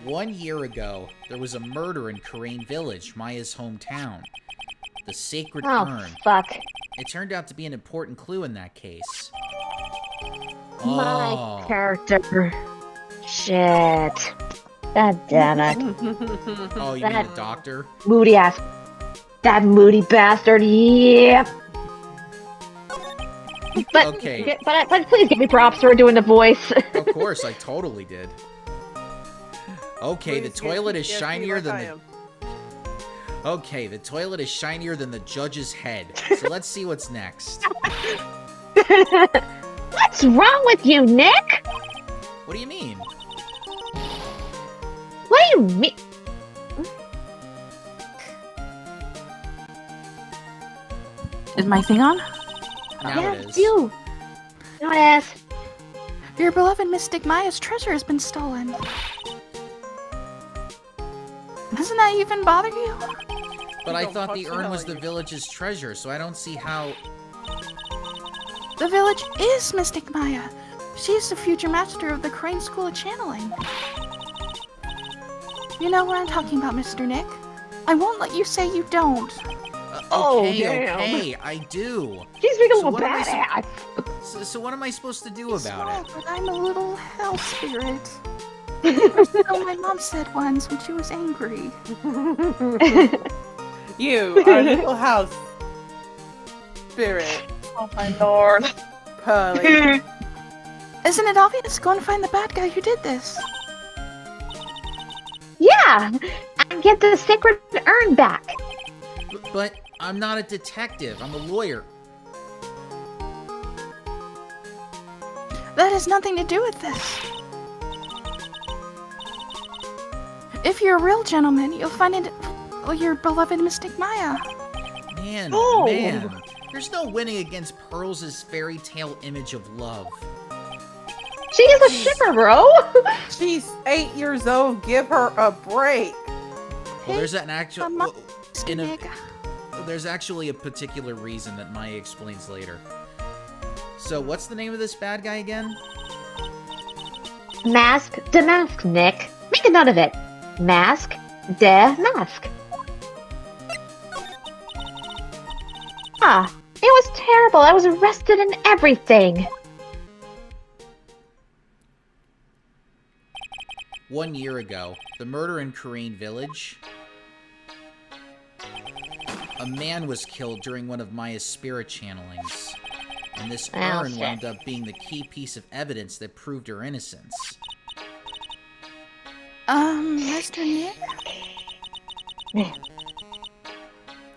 Speaker 1: 1 year ago, there was a murder in Karain Village, Maya's hometown. The sacred
Speaker 3: Oh,
Speaker 1: urn.
Speaker 3: fuck.
Speaker 1: It turned out to be an important clue in that case.
Speaker 3: My character. Shit. God damn it.
Speaker 1: Oh, you mean the doctor?
Speaker 3: Moody ass. That moody bastard, yeah. But,
Speaker 1: Okay.
Speaker 3: but please give me props for doing the voice.
Speaker 1: Of course, I totally did. Okay, the toilet is shinier than the... Okay, the toilet is shinier than the judge's head. So let's see what's next.
Speaker 3: What's wrong with you, Nick?
Speaker 1: What do you mean?
Speaker 3: What do you mean?
Speaker 4: Is my thing on?
Speaker 1: Now it is.
Speaker 3: You. No, it is.
Speaker 4: Your beloved Mystic Maya's treasure has been stolen. Doesn't that even bother you?
Speaker 1: But I thought the urn was the village's treasure, so I don't see how...
Speaker 4: The village is Mystic Maya. She's the future master of the Crane School of Channeling. You know what I'm talking about, Mr. Nick. I won't let you say you don't.
Speaker 1: Okay, I do.
Speaker 3: She's become
Speaker 1: So
Speaker 3: a
Speaker 1: what am I
Speaker 3: badass.
Speaker 1: So what am I supposed to do
Speaker 4: It's
Speaker 1: about
Speaker 4: small,
Speaker 1: it?
Speaker 4: but I'm a little hell spirit. Or so my mom said once when she was angry.
Speaker 2: You are a little house spirit.
Speaker 6: Oh my lord.
Speaker 2: Pearly.
Speaker 4: Isn't it obvious? Go and find the bad guy who did this.
Speaker 3: Yeah, and get the sacred urn back.
Speaker 1: But I'm not a detective. I'm a lawyer.
Speaker 4: That has nothing to do with this. If you're a real gentleman, you'll find it your beloved Mystic Maya.
Speaker 1: Man,
Speaker 3: Oh.
Speaker 1: man. There's no winning against Pearls' fairy tale image of love.
Speaker 3: She is a shipper, bro.
Speaker 2: She's 8 years old. Give her a break.
Speaker 1: Well, there's an actual...
Speaker 4: Mom,
Speaker 1: in a-
Speaker 4: Nick.
Speaker 1: There's actually a particular reason that Maya explains later. So, what's the name of this bad guy again?
Speaker 3: Mask de mask, Nick. Make a note of it. Mask de mask. Ah, it was terrible. I was arrested and everything.
Speaker 1: 1 year ago, the murder in Karain Village. A man was killed during one of Maya's spirit channelings. And this
Speaker 3: Oh,
Speaker 1: urn
Speaker 3: shit.
Speaker 1: wound up being the key piece of evidence that proved her innocence.
Speaker 4: Mr. Nick?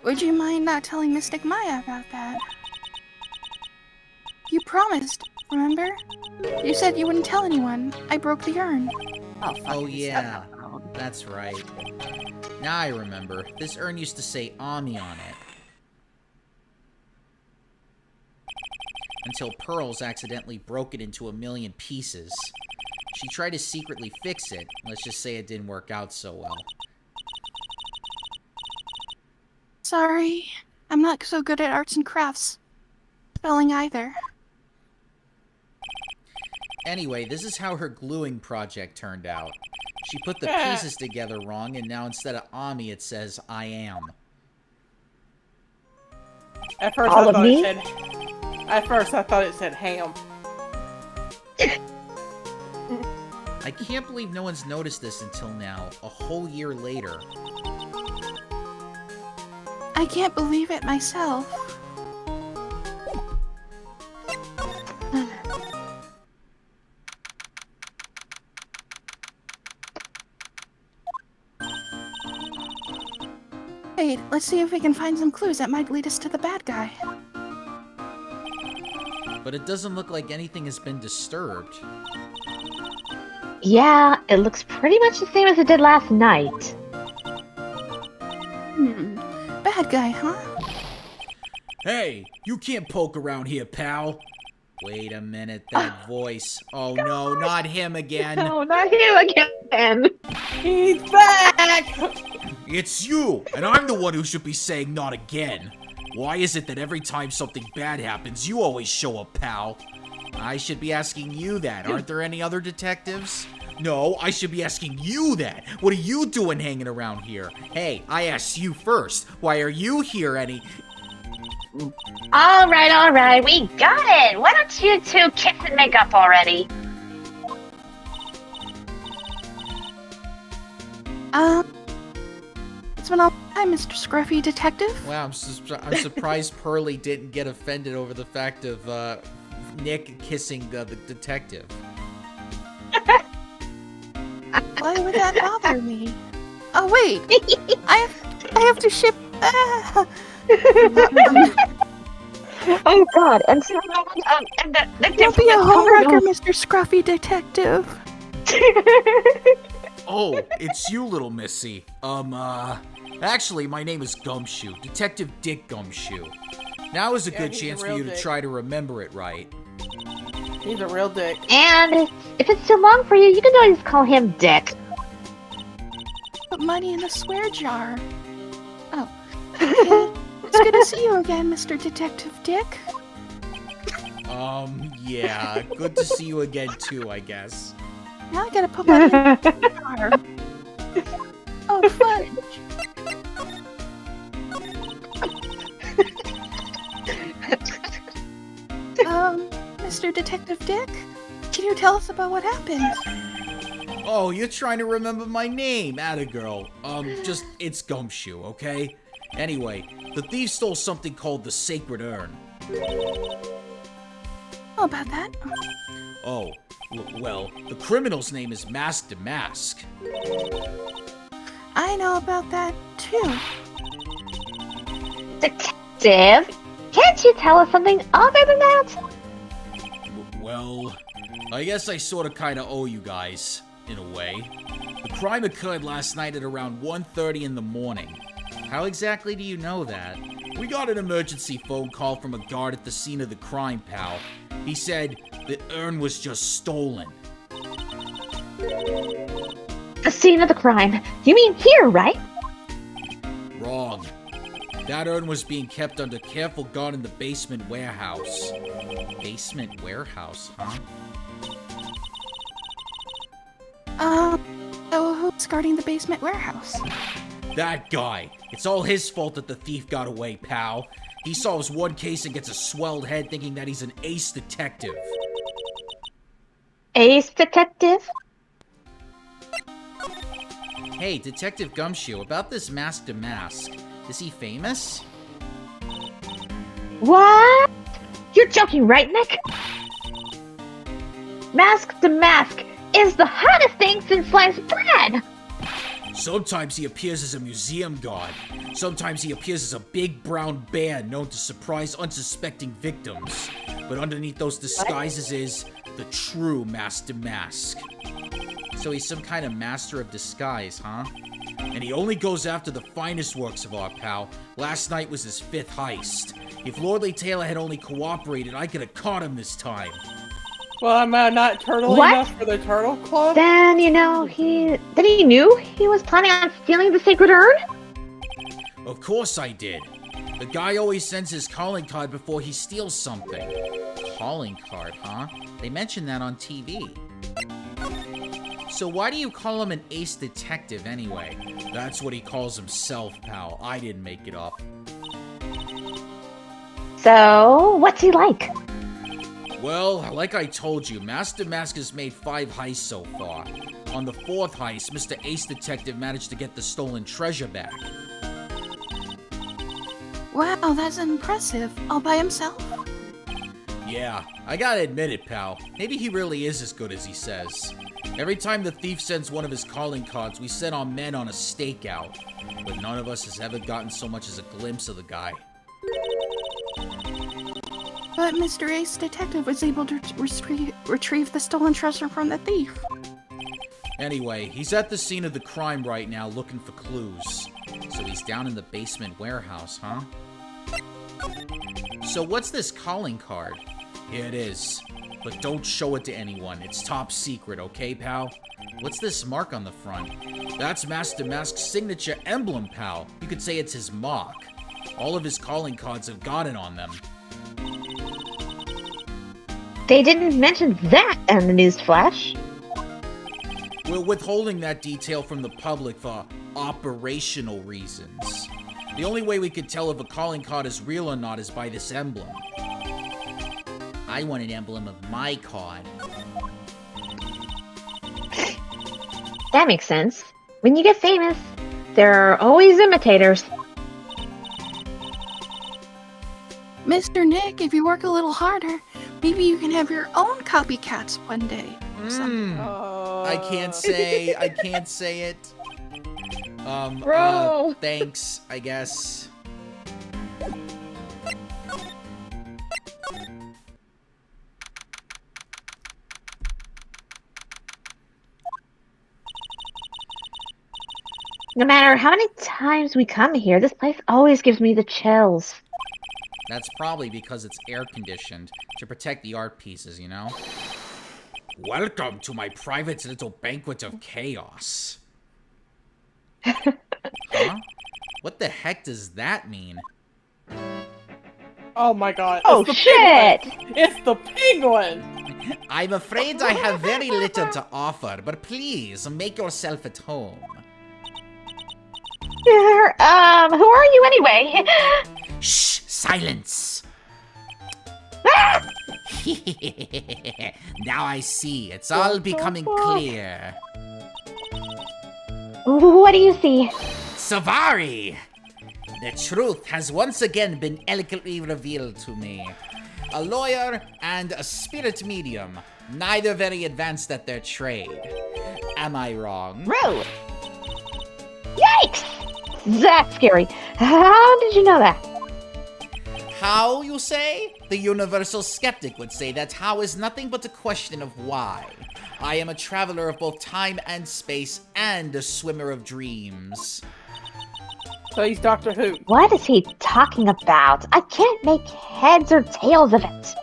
Speaker 4: Would you mind not telling Mystic Maya about that? You promised, remember? You said you wouldn't tell anyone. I broke the urn.
Speaker 1: Oh yeah, that's right. Now I remember. This urn used to say Ami on it. Until Pearls accidentally broke it into a million pieces. She tried to secretly fix it. Let's just say it didn't work out so well.
Speaker 4: Sorry, I'm not so good at arts and crafts. Spelling either.
Speaker 1: Anyway, this is how her gluing project turned out. She put the pieces together wrong, and now instead of Ami, it says I am.
Speaker 2: At first,
Speaker 3: All
Speaker 2: I
Speaker 3: of
Speaker 2: thought
Speaker 3: me?
Speaker 2: it said. At first, I thought it said ham.
Speaker 1: I can't believe no one's noticed this until now, a whole year later.
Speaker 4: I can't believe it myself. Wait, let's see if we can find some clues that might lead us to the bad guy.
Speaker 1: But it doesn't look like anything has been disturbed.
Speaker 3: Yeah, it looks pretty much the same as it did last night.
Speaker 4: Bad guy, huh?
Speaker 5: Hey, you can't poke around here, pal.
Speaker 1: Wait a minute, that voice. Oh no, not him again.
Speaker 3: No, not him again.
Speaker 2: He's back!
Speaker 5: It's you, and I'm the one who should be saying not again. Why is it that every time something bad happens, you always show up, pal?
Speaker 1: I should be asking you that. Aren't there any other detectives?
Speaker 5: No, I should be asking you that. What are you doing hanging around here?
Speaker 1: Hey, I asked you first. Why are you here
Speaker 6: All right, we got it. Why don't you two kiss and make up already?
Speaker 4: It's been a long time, Mr. Scruffy Detective.
Speaker 1: Wow, I'm surprised Pearly didn't get offended over the fact of Nick kissing the detective.
Speaker 4: Why would that bother me? Oh wait, I have to ship.
Speaker 3: Oh God! And so,
Speaker 4: Don't be a homewrecker, Mr. Scruffy Detective.
Speaker 5: Oh, it's you, little missy. Actually, my name is Gumshoe, Detective Dick Gumshoe. Now is a good
Speaker 2: he's a
Speaker 5: chance for
Speaker 2: real
Speaker 5: you to
Speaker 2: dick.
Speaker 5: try to remember it right.
Speaker 2: He's a real dick.
Speaker 3: and if it's too long for you, you can always call him Dick.
Speaker 4: Put money in the swear jar. Oh. Okay. It's good to see you again, Mr. Detective Dick.
Speaker 1: Yeah, good to see you again too, I guess.
Speaker 4: Now I gotta put money in the jar. Oh, fudge. Mr. Detective Dick, can you tell us about what happened?
Speaker 5: Oh, you're trying to remember my name, atta girl. It's Gumshoe, okay? Anyway, the thief stole something called the Sacred Urn.
Speaker 4: Oh, about that?
Speaker 5: Oh, well, the criminal's name is Mask to Mask.
Speaker 4: I know about that, too.
Speaker 3: Detective, can't you tell us something other than that?
Speaker 5: Well, I guess I sorta kinda owe you guys, in a way. The crime occurred last night at around 1:30 in the morning.
Speaker 1: How exactly do you know that?
Speaker 5: We got an emergency phone call from a guard at the scene of the crime, pal. He said the urn was just stolen.
Speaker 3: The scene of the crime. You mean here, right?
Speaker 5: Wrong. That urn was being kept under careful guard in the basement warehouse.
Speaker 1: Basement warehouse, huh?
Speaker 4: So who's guarding the basement warehouse?
Speaker 5: That guy. It's all his fault that the thief got away, pal. He solves one case and gets a swelled head thinking that he's an ace detective.
Speaker 3: Ace Detective?
Speaker 1: Hey, Detective Gumshoe, about this Mask to Mask. Is he famous?
Speaker 3: What? You're joking, right, Nick? Mask to Mask is the hottest thing since sliced bread!
Speaker 5: Sometimes he appears as a museum guard. Sometimes he appears as a big brown bear known to surprise unsuspecting victims. But underneath those disguises is the true Mask to Mask.
Speaker 1: So he's some kind of master of disguise, huh?
Speaker 5: And he only goes after the finest works of art, pal. Last night was his 5th heist. If Lordly Taylor had only cooperated, I could have caught him this time.
Speaker 2: Well, am I not turtle
Speaker 3: What?
Speaker 2: enough for the turtle club?
Speaker 3: Then, he knew he was planning on stealing the sacred urn?
Speaker 5: Of course I did. The guy always sends his calling card before he steals something.
Speaker 1: Calling card, huh? They mentioned that on TV. So why do you call him an ace detective anyway?
Speaker 5: That's what he calls himself, pal. I didn't make it up.
Speaker 3: So, what's he like?
Speaker 5: Well, like I told you, Master Mask has made 5 heists so far. On the 4th heist, Mr. Ace Detective managed to get the stolen treasure back.
Speaker 4: Wow, that's impressive. All by himself?
Speaker 5: Yeah, I gotta admit it, pal. Maybe he really is as good as he says. Every time the thief sends one of his calling cards, we send our men on a stakeout. But none of us has ever gotten so much as a glimpse of the guy.
Speaker 4: But Mr. Ace Detective was able to retrieve the stolen treasure from the thief.
Speaker 5: Anyway, he's at the scene of the crime right now looking for clues.
Speaker 1: So he's down in the basement warehouse, huh? So what's this calling card?
Speaker 5: Here it is. But don't show it to anyone. It's top secret, okay, pal?
Speaker 1: What's this mark on the front?
Speaker 5: That's Master Mask's signature emblem, pal. You could say it's his mark. All of his calling cards have got it on them.
Speaker 3: They didn't mention that in the news flash.
Speaker 5: We're withholding that detail from the public for operational reasons. The only way we could tell if a calling card is real or not is by this emblem.
Speaker 1: I want an emblem of my card.
Speaker 3: That makes sense. When you get famous, there are always imitators.
Speaker 4: Mr. Nick, if you work a little harder, maybe you can have your own copycats one day.
Speaker 5: I can't say it.
Speaker 3: Bro.
Speaker 1: Thanks, I guess.
Speaker 3: No matter how many times we come here, this place always gives me the chills.
Speaker 1: That's probably because it's air-conditioned to protect the art pieces, you know?
Speaker 5: Welcome to my private little banquet of chaos.
Speaker 1: Huh? What the heck does that mean?
Speaker 2: Oh my god.
Speaker 3: Oh,
Speaker 2: it's the
Speaker 3: shit!
Speaker 2: Penguin. It's the penguin!
Speaker 1: I'm afraid I have very little to offer, but please, make yourself at home.
Speaker 3: Who are you anyway?
Speaker 1: Shh! Silence! Now I see. It's all becoming clear.
Speaker 3: What do you see?
Speaker 1: Savari! The truth has once again been elegantly revealed to me. A lawyer and a spirit medium, neither very advanced at their trade. Am I wrong?
Speaker 3: Rude! Yikes! That's scary. How did you know that?
Speaker 1: How, you say? The universal skeptic would say that how is nothing but a question of why. I am a traveler of both time and space and a swimmer of dreams.
Speaker 2: So he's Doctor Who.
Speaker 3: What is he talking about? I can't make heads or tails of it.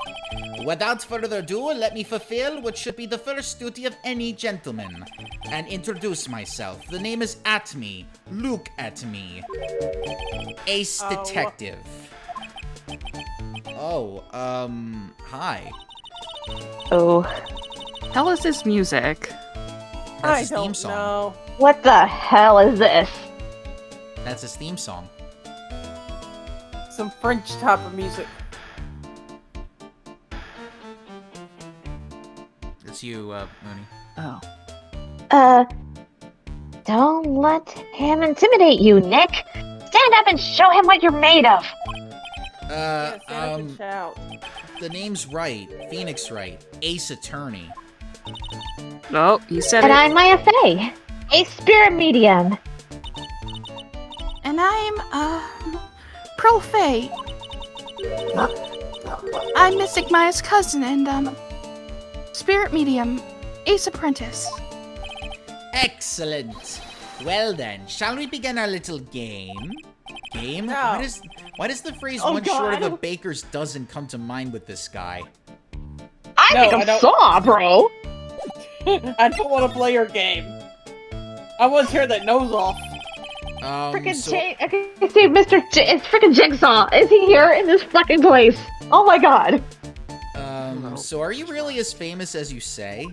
Speaker 1: Without further ado, let me fulfill what should be the first duty of any gentleman, and introduce myself. The name is Atme. Look at me. Ace Detective. Oh, hi.
Speaker 3: Oh,
Speaker 4: Tell us this music.
Speaker 1: That's
Speaker 2: I
Speaker 1: his theme
Speaker 2: don't
Speaker 1: song.
Speaker 2: know.
Speaker 3: what the hell is this?
Speaker 1: That's his theme song.
Speaker 2: Some French type of music.
Speaker 1: It's you, Mooney.
Speaker 4: Oh.
Speaker 3: Don't let him intimidate you, Nick. Stand up and show him what you're made of.
Speaker 2: Yeah, stand up and shout.
Speaker 1: The name's Wright. Phoenix Wright. Ace Attorney.
Speaker 4: Oh, you said
Speaker 3: And
Speaker 4: it.
Speaker 3: I'm my FA, a spirit medium.
Speaker 4: And I'm, Pearl Faye. I'm Mystic Maya's cousin and, spirit medium, Ace Apprentice.
Speaker 1: Excellent. Well then, shall we begin our little game? Game?
Speaker 2: No.
Speaker 1: Why does the phrase
Speaker 2: Oh,
Speaker 1: one short of a
Speaker 2: God.
Speaker 1: baker's dozen come to mind with this guy?
Speaker 3: I
Speaker 2: No,
Speaker 3: think
Speaker 2: I
Speaker 3: I'm
Speaker 2: don't-
Speaker 3: saw, bro.
Speaker 2: I don't want to play your game. I want to tear that nose off.
Speaker 3: Frickin'
Speaker 1: So,
Speaker 3: okay, see, it's frickin' Jigsaw. Is he here in this fucking place? Oh my god.
Speaker 1: so are you really as famous as you say?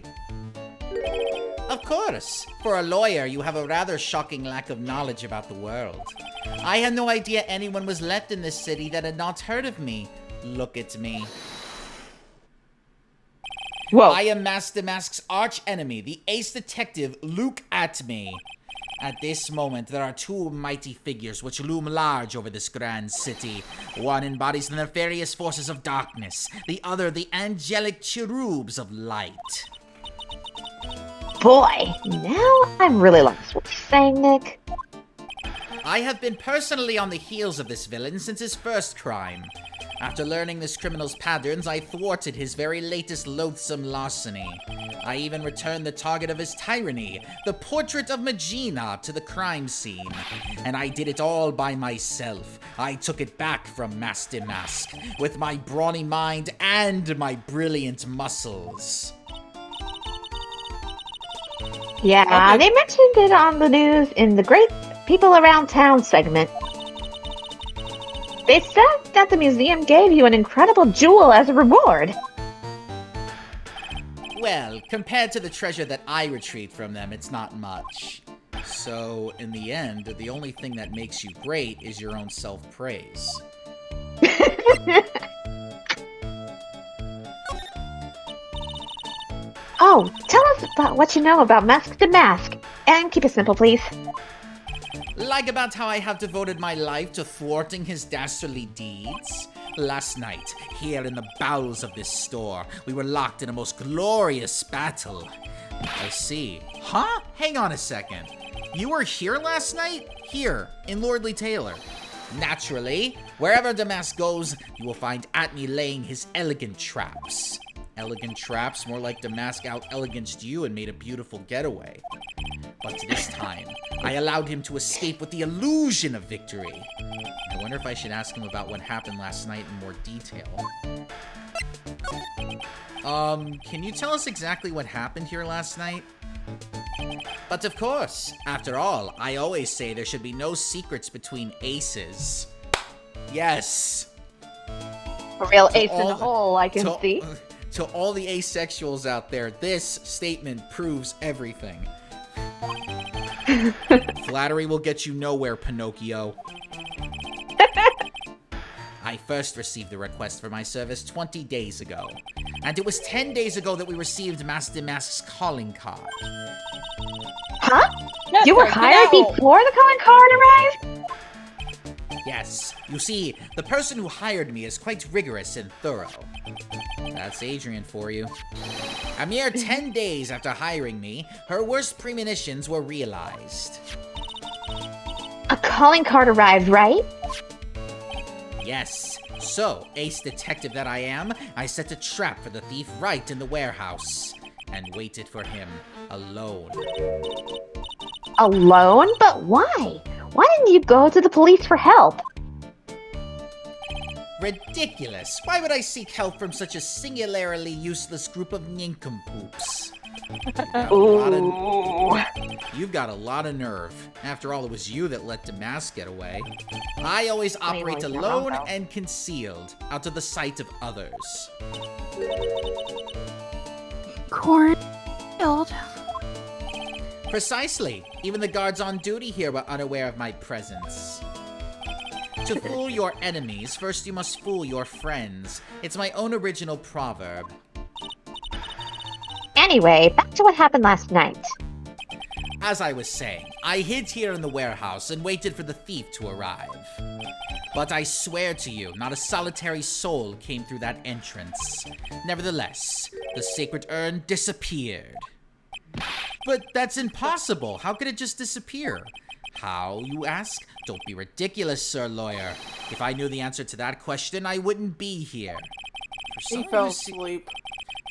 Speaker 1: Of course. For a lawyer, you have a rather shocking lack of knowledge about the world. I had no idea anyone was left in this city that had not heard of me. Look at me.
Speaker 3: Whoa.
Speaker 1: I am Master Mask's arch enemy, the ace detective. Look at me. At this moment, there are two mighty figures which loom large over this grand city. One embodies the nefarious forces of darkness, the other the angelic cherubs of light.
Speaker 3: Boy, now I'm really lost. What you saying, Nick?
Speaker 1: I have been personally on the heels of this villain since his first crime. After learning this criminal's patterns, I thwarted his very latest loathsome larceny. I even returned the target of his tyranny, the portrait of Magina, to the crime scene. And I did it all by myself. I took it back from Master Mask, with my brawny mind and my brilliant muscles.
Speaker 3: Yeah, they mentioned it on the news in the Great People Around Town segment. They said that the museum gave you an incredible jewel as a reward.
Speaker 1: Well, compared to the treasure that I retrieved from them, it's not much. So, in the end, the only thing that makes you great is your own self-praise.
Speaker 3: Oh, tell us about what you know about Mask to Mask. And keep it simple, please.
Speaker 1: Like about how I have devoted my life to thwarting his dastardly deeds? Last night, here in the bowels of this store, we were locked in a most glorious battle. I see. Huh? Hang on a second. You were here last night? Here, in Lordly Taylor. Naturally, wherever Damask goes, you will find Atney laying his elegant traps. Elegant traps? More like Damask out-eleganced you and made a beautiful getaway. But this time, I allowed him to escape with the illusion of victory. I wonder if I should ask him about what happened last night in more detail. Can you tell us exactly what happened here last night? But of course, after all, I always say there should be no secrets between aces. Yes!
Speaker 3: A real ace in the hole, I can see.
Speaker 1: To all the asexuals out there, this statement proves everything. Flattery will get you nowhere, Pinocchio. I first received the request for my service 20 days ago. And it was 10 days ago that we received Master Mask's calling card.
Speaker 3: Huh? You were hired before the calling card arrived?
Speaker 1: Yes. You see, the person who hired me is quite rigorous and thorough. That's Adrian for you. A mere 10 days after hiring me, her worst premonitions were realized.
Speaker 3: A calling card arrived, right?
Speaker 1: Yes. So, ace detective that I am, I set a trap for the thief Wright in the warehouse. And waited for him, alone.
Speaker 3: Alone? But why? Why didn't you go to the police for help?
Speaker 1: Ridiculous! Why would I seek help from such a singularly useless group of nincompoops? You've got a lot of nerve. After all, it was you that let Damask get away. I always operate alone and concealed, out of the sight of others.
Speaker 4: Cornfield.
Speaker 1: Precisely. Even the guards on duty here were unaware of my presence. To fool your enemies, first you must fool your friends. It's my own original proverb.
Speaker 3: Anyway, back to what happened last night.
Speaker 1: As I was saying, I hid here in the warehouse and waited for the thief to arrive. But I swear to you, not a solitary soul came through that entrance. Nevertheless, the sacred urn disappeared. But that's impossible. How could it just disappear? How, you ask? Don't be ridiculous, Sir Lawyer. If I knew the answer to that question, I wouldn't be here.
Speaker 2: He fell asleep.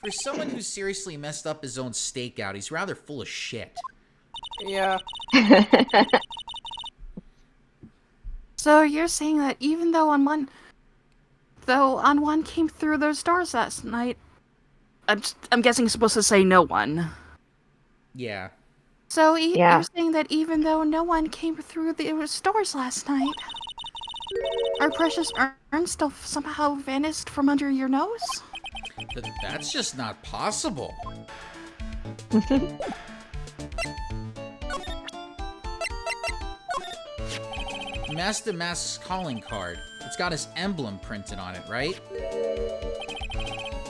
Speaker 1: For someone who seriously messed up his own stakeout, he's rather full of shit.
Speaker 2: Yeah.
Speaker 4: So you're saying that even though on one came through those doors last night, I'm guessing it's supposed to say no one.
Speaker 1: Yeah.
Speaker 4: So you're saying that even though no one came through those doors last night, our precious urn still somehow vanished from under your nose?
Speaker 1: That's just not possible. Master Mask's calling card. It's got his emblem printed on it, right?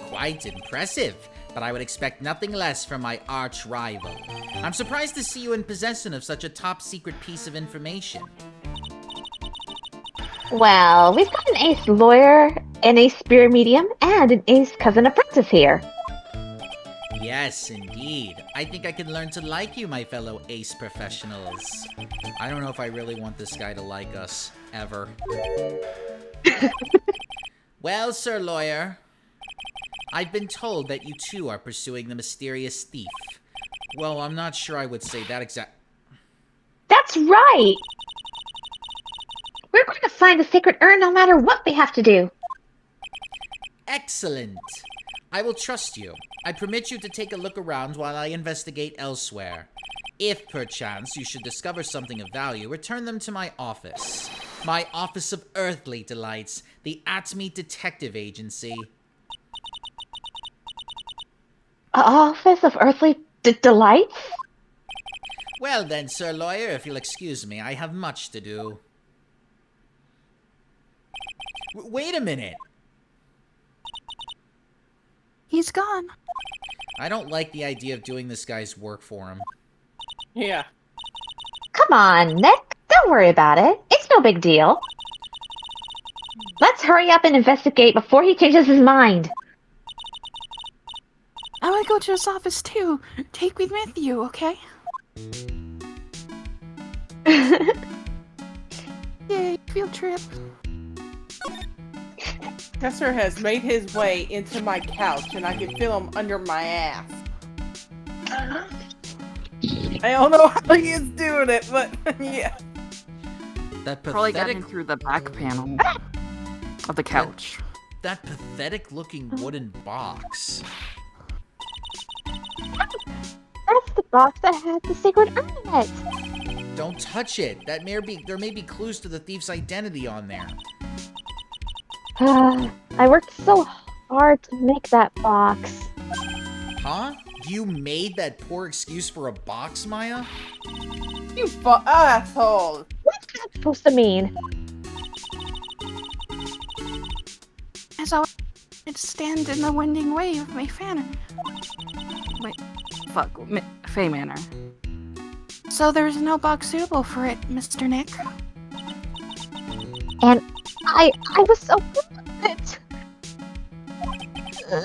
Speaker 1: Quite impressive, but I would expect nothing less from my arch rival. I'm surprised to see you in possession of such a top secret piece of information.
Speaker 3: Well, we've got an ace lawyer, an ace spirit medium, and an ace cousin apprentice here.
Speaker 1: Yes, indeed. I think I can learn to like you, my fellow ace professionals. I don't know if I really want this guy to like us, ever. Well, Sir Lawyer, I've been told that you too are pursuing the mysterious thief. Well, I'm not sure I would say that exact...
Speaker 3: That's right! We're going to find the sacred urn no matter what we have to do.
Speaker 1: Excellent. I will trust you. I permit you to take a look around while I investigate elsewhere. If, perchance, you should discover something of value, return them to my office. My Office of Earthly Delights, the Atme Detective Agency.
Speaker 3: Office of Earthly Delights?
Speaker 1: Well then, Sir Lawyer, if you'll excuse me, I have much to do. Wait a minute!
Speaker 4: He's gone.
Speaker 1: I don't like the idea of doing this guy's work for him.
Speaker 2: Yeah.
Speaker 3: Come on, Nick. Don't worry about it. It's no big deal. Let's hurry up and investigate before he changes his mind.
Speaker 4: I want to go to his office too. Take me with you, okay? Yay, field trip.
Speaker 2: Professor has made his way into my couch, and I can feel him under my ass. I don't know how he is doing it, but yeah.
Speaker 1: That
Speaker 4: Probably got
Speaker 1: pathetic...
Speaker 4: in through the back panel of the couch.
Speaker 1: That pathetic-looking wooden box.
Speaker 3: That's the box that had the sacred urn in it.
Speaker 1: Don't touch it. There may be clues to the thief's identity on there.
Speaker 3: I worked so hard to make that box.
Speaker 1: Huh? You made that poor excuse for a box, Maya?
Speaker 2: You asshole!
Speaker 3: What's that supposed to mean?
Speaker 4: As I would stand in the winding way of my Manor. Wait, fuck, Fey Manor. So there's no box suitable for it, Mr. Nick.
Speaker 3: And I was so good at it.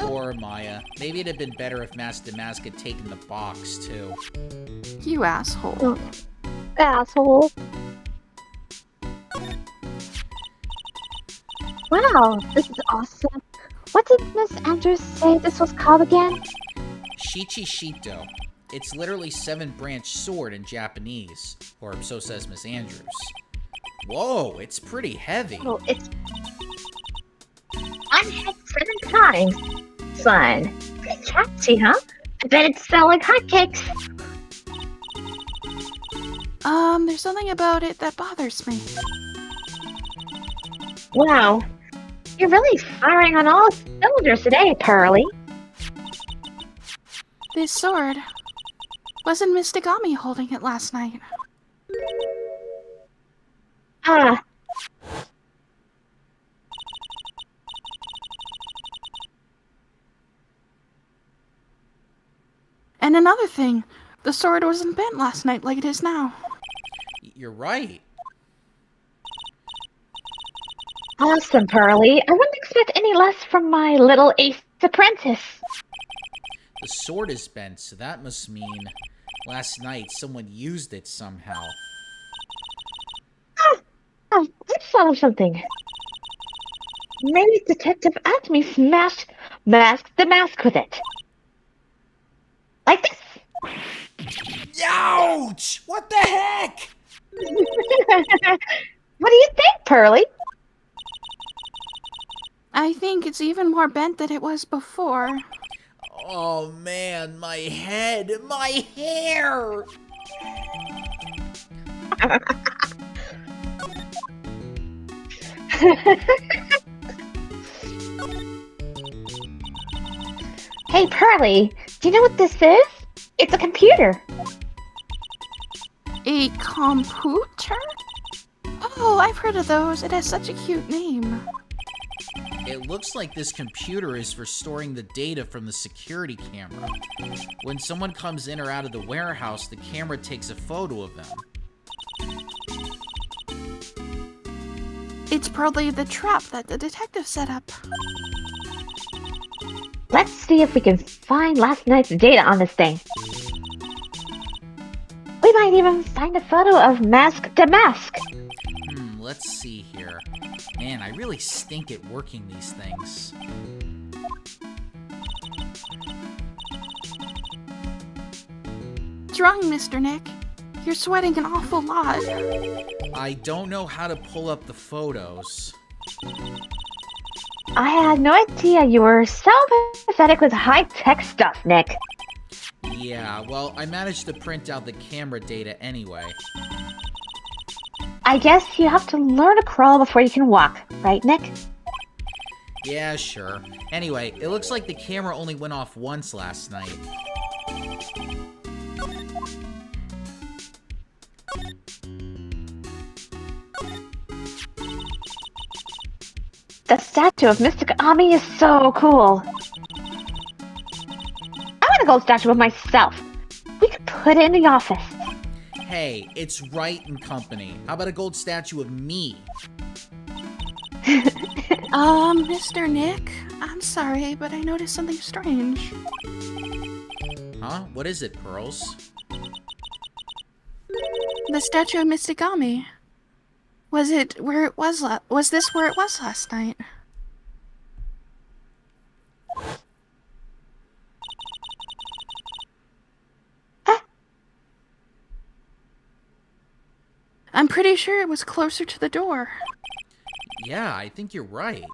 Speaker 1: Poor Maya. Maybe it'd have been better if Master Mask had taken the box, too.
Speaker 4: You asshole.
Speaker 3: Asshole. Wow, this is awesome. What did Miss Andrews say this was called again?
Speaker 1: Shichi Shito. It's literally 7-branch sword in Japanese. Or so says Miss Andrews. Whoa, it's pretty heavy.
Speaker 3: Oh, it's... I've had 7 times. Son. Pretty catchy, huh? I bet it's sell like hotcakes.
Speaker 4: There's something about it that bothers me.
Speaker 3: Wow. You're really firing on all cylinders today, Pearly.
Speaker 4: This sword. Wasn't Miss Dagami holding it last night?
Speaker 3: Ah.
Speaker 4: And another thing, the sword wasn't bent last night like it is now.
Speaker 1: You're right.
Speaker 3: Awesome, Pearly. I wouldn't expect any less from my little ace apprentice.
Speaker 1: The sword is bent, so that must mean last night someone used it somehow.
Speaker 3: Oh, I thought of something. Maybe Detective Atme smashed the mask with it. Like this.
Speaker 1: Ouch! What the heck?
Speaker 3: What do you think, Pearly?
Speaker 4: I think it's even more bent than it was before.
Speaker 1: Oh man, my head, my hair!
Speaker 3: Hey, Pearly, do you know what this is? It's a computer.
Speaker 4: A computer? Oh, I've heard of those. It has such a cute name.
Speaker 1: It looks like this computer is for storing the data from the security camera. When someone comes in or out of the warehouse, the camera takes a photo of them.
Speaker 4: It's probably the trap that the detective set up.
Speaker 3: Let's see if we can find last night's data on this thing. We might even find a photo of Mask to Mask.
Speaker 1: let's see here. Man, I really stink at working these things.
Speaker 4: What's wrong, Mr. Nick? You're sweating an awful lot.
Speaker 1: I don't know how to pull up the photos.
Speaker 3: I had no idea you were so pathetic with high-tech stuff, Nick.
Speaker 1: Yeah, well, I managed to print out the camera data anyway.
Speaker 3: I guess you have to learn to crawl before you can walk, right, Nick?
Speaker 1: Yeah, sure. Anyway, it looks like the camera only went off once last night.
Speaker 3: The statue of Mystic Ami is so cool. I want a gold statue of myself. We could put it in the office.
Speaker 1: Hey, it's Wright and Company. How about a gold statue of me?
Speaker 4: Mr. Nick, I'm sorry, but I noticed something strange.
Speaker 1: Huh? What is it, Pearls?
Speaker 4: The statue of Mystigami. Was this where it was last night? I'm pretty sure it was closer to the door.
Speaker 1: Yeah, I think you're right.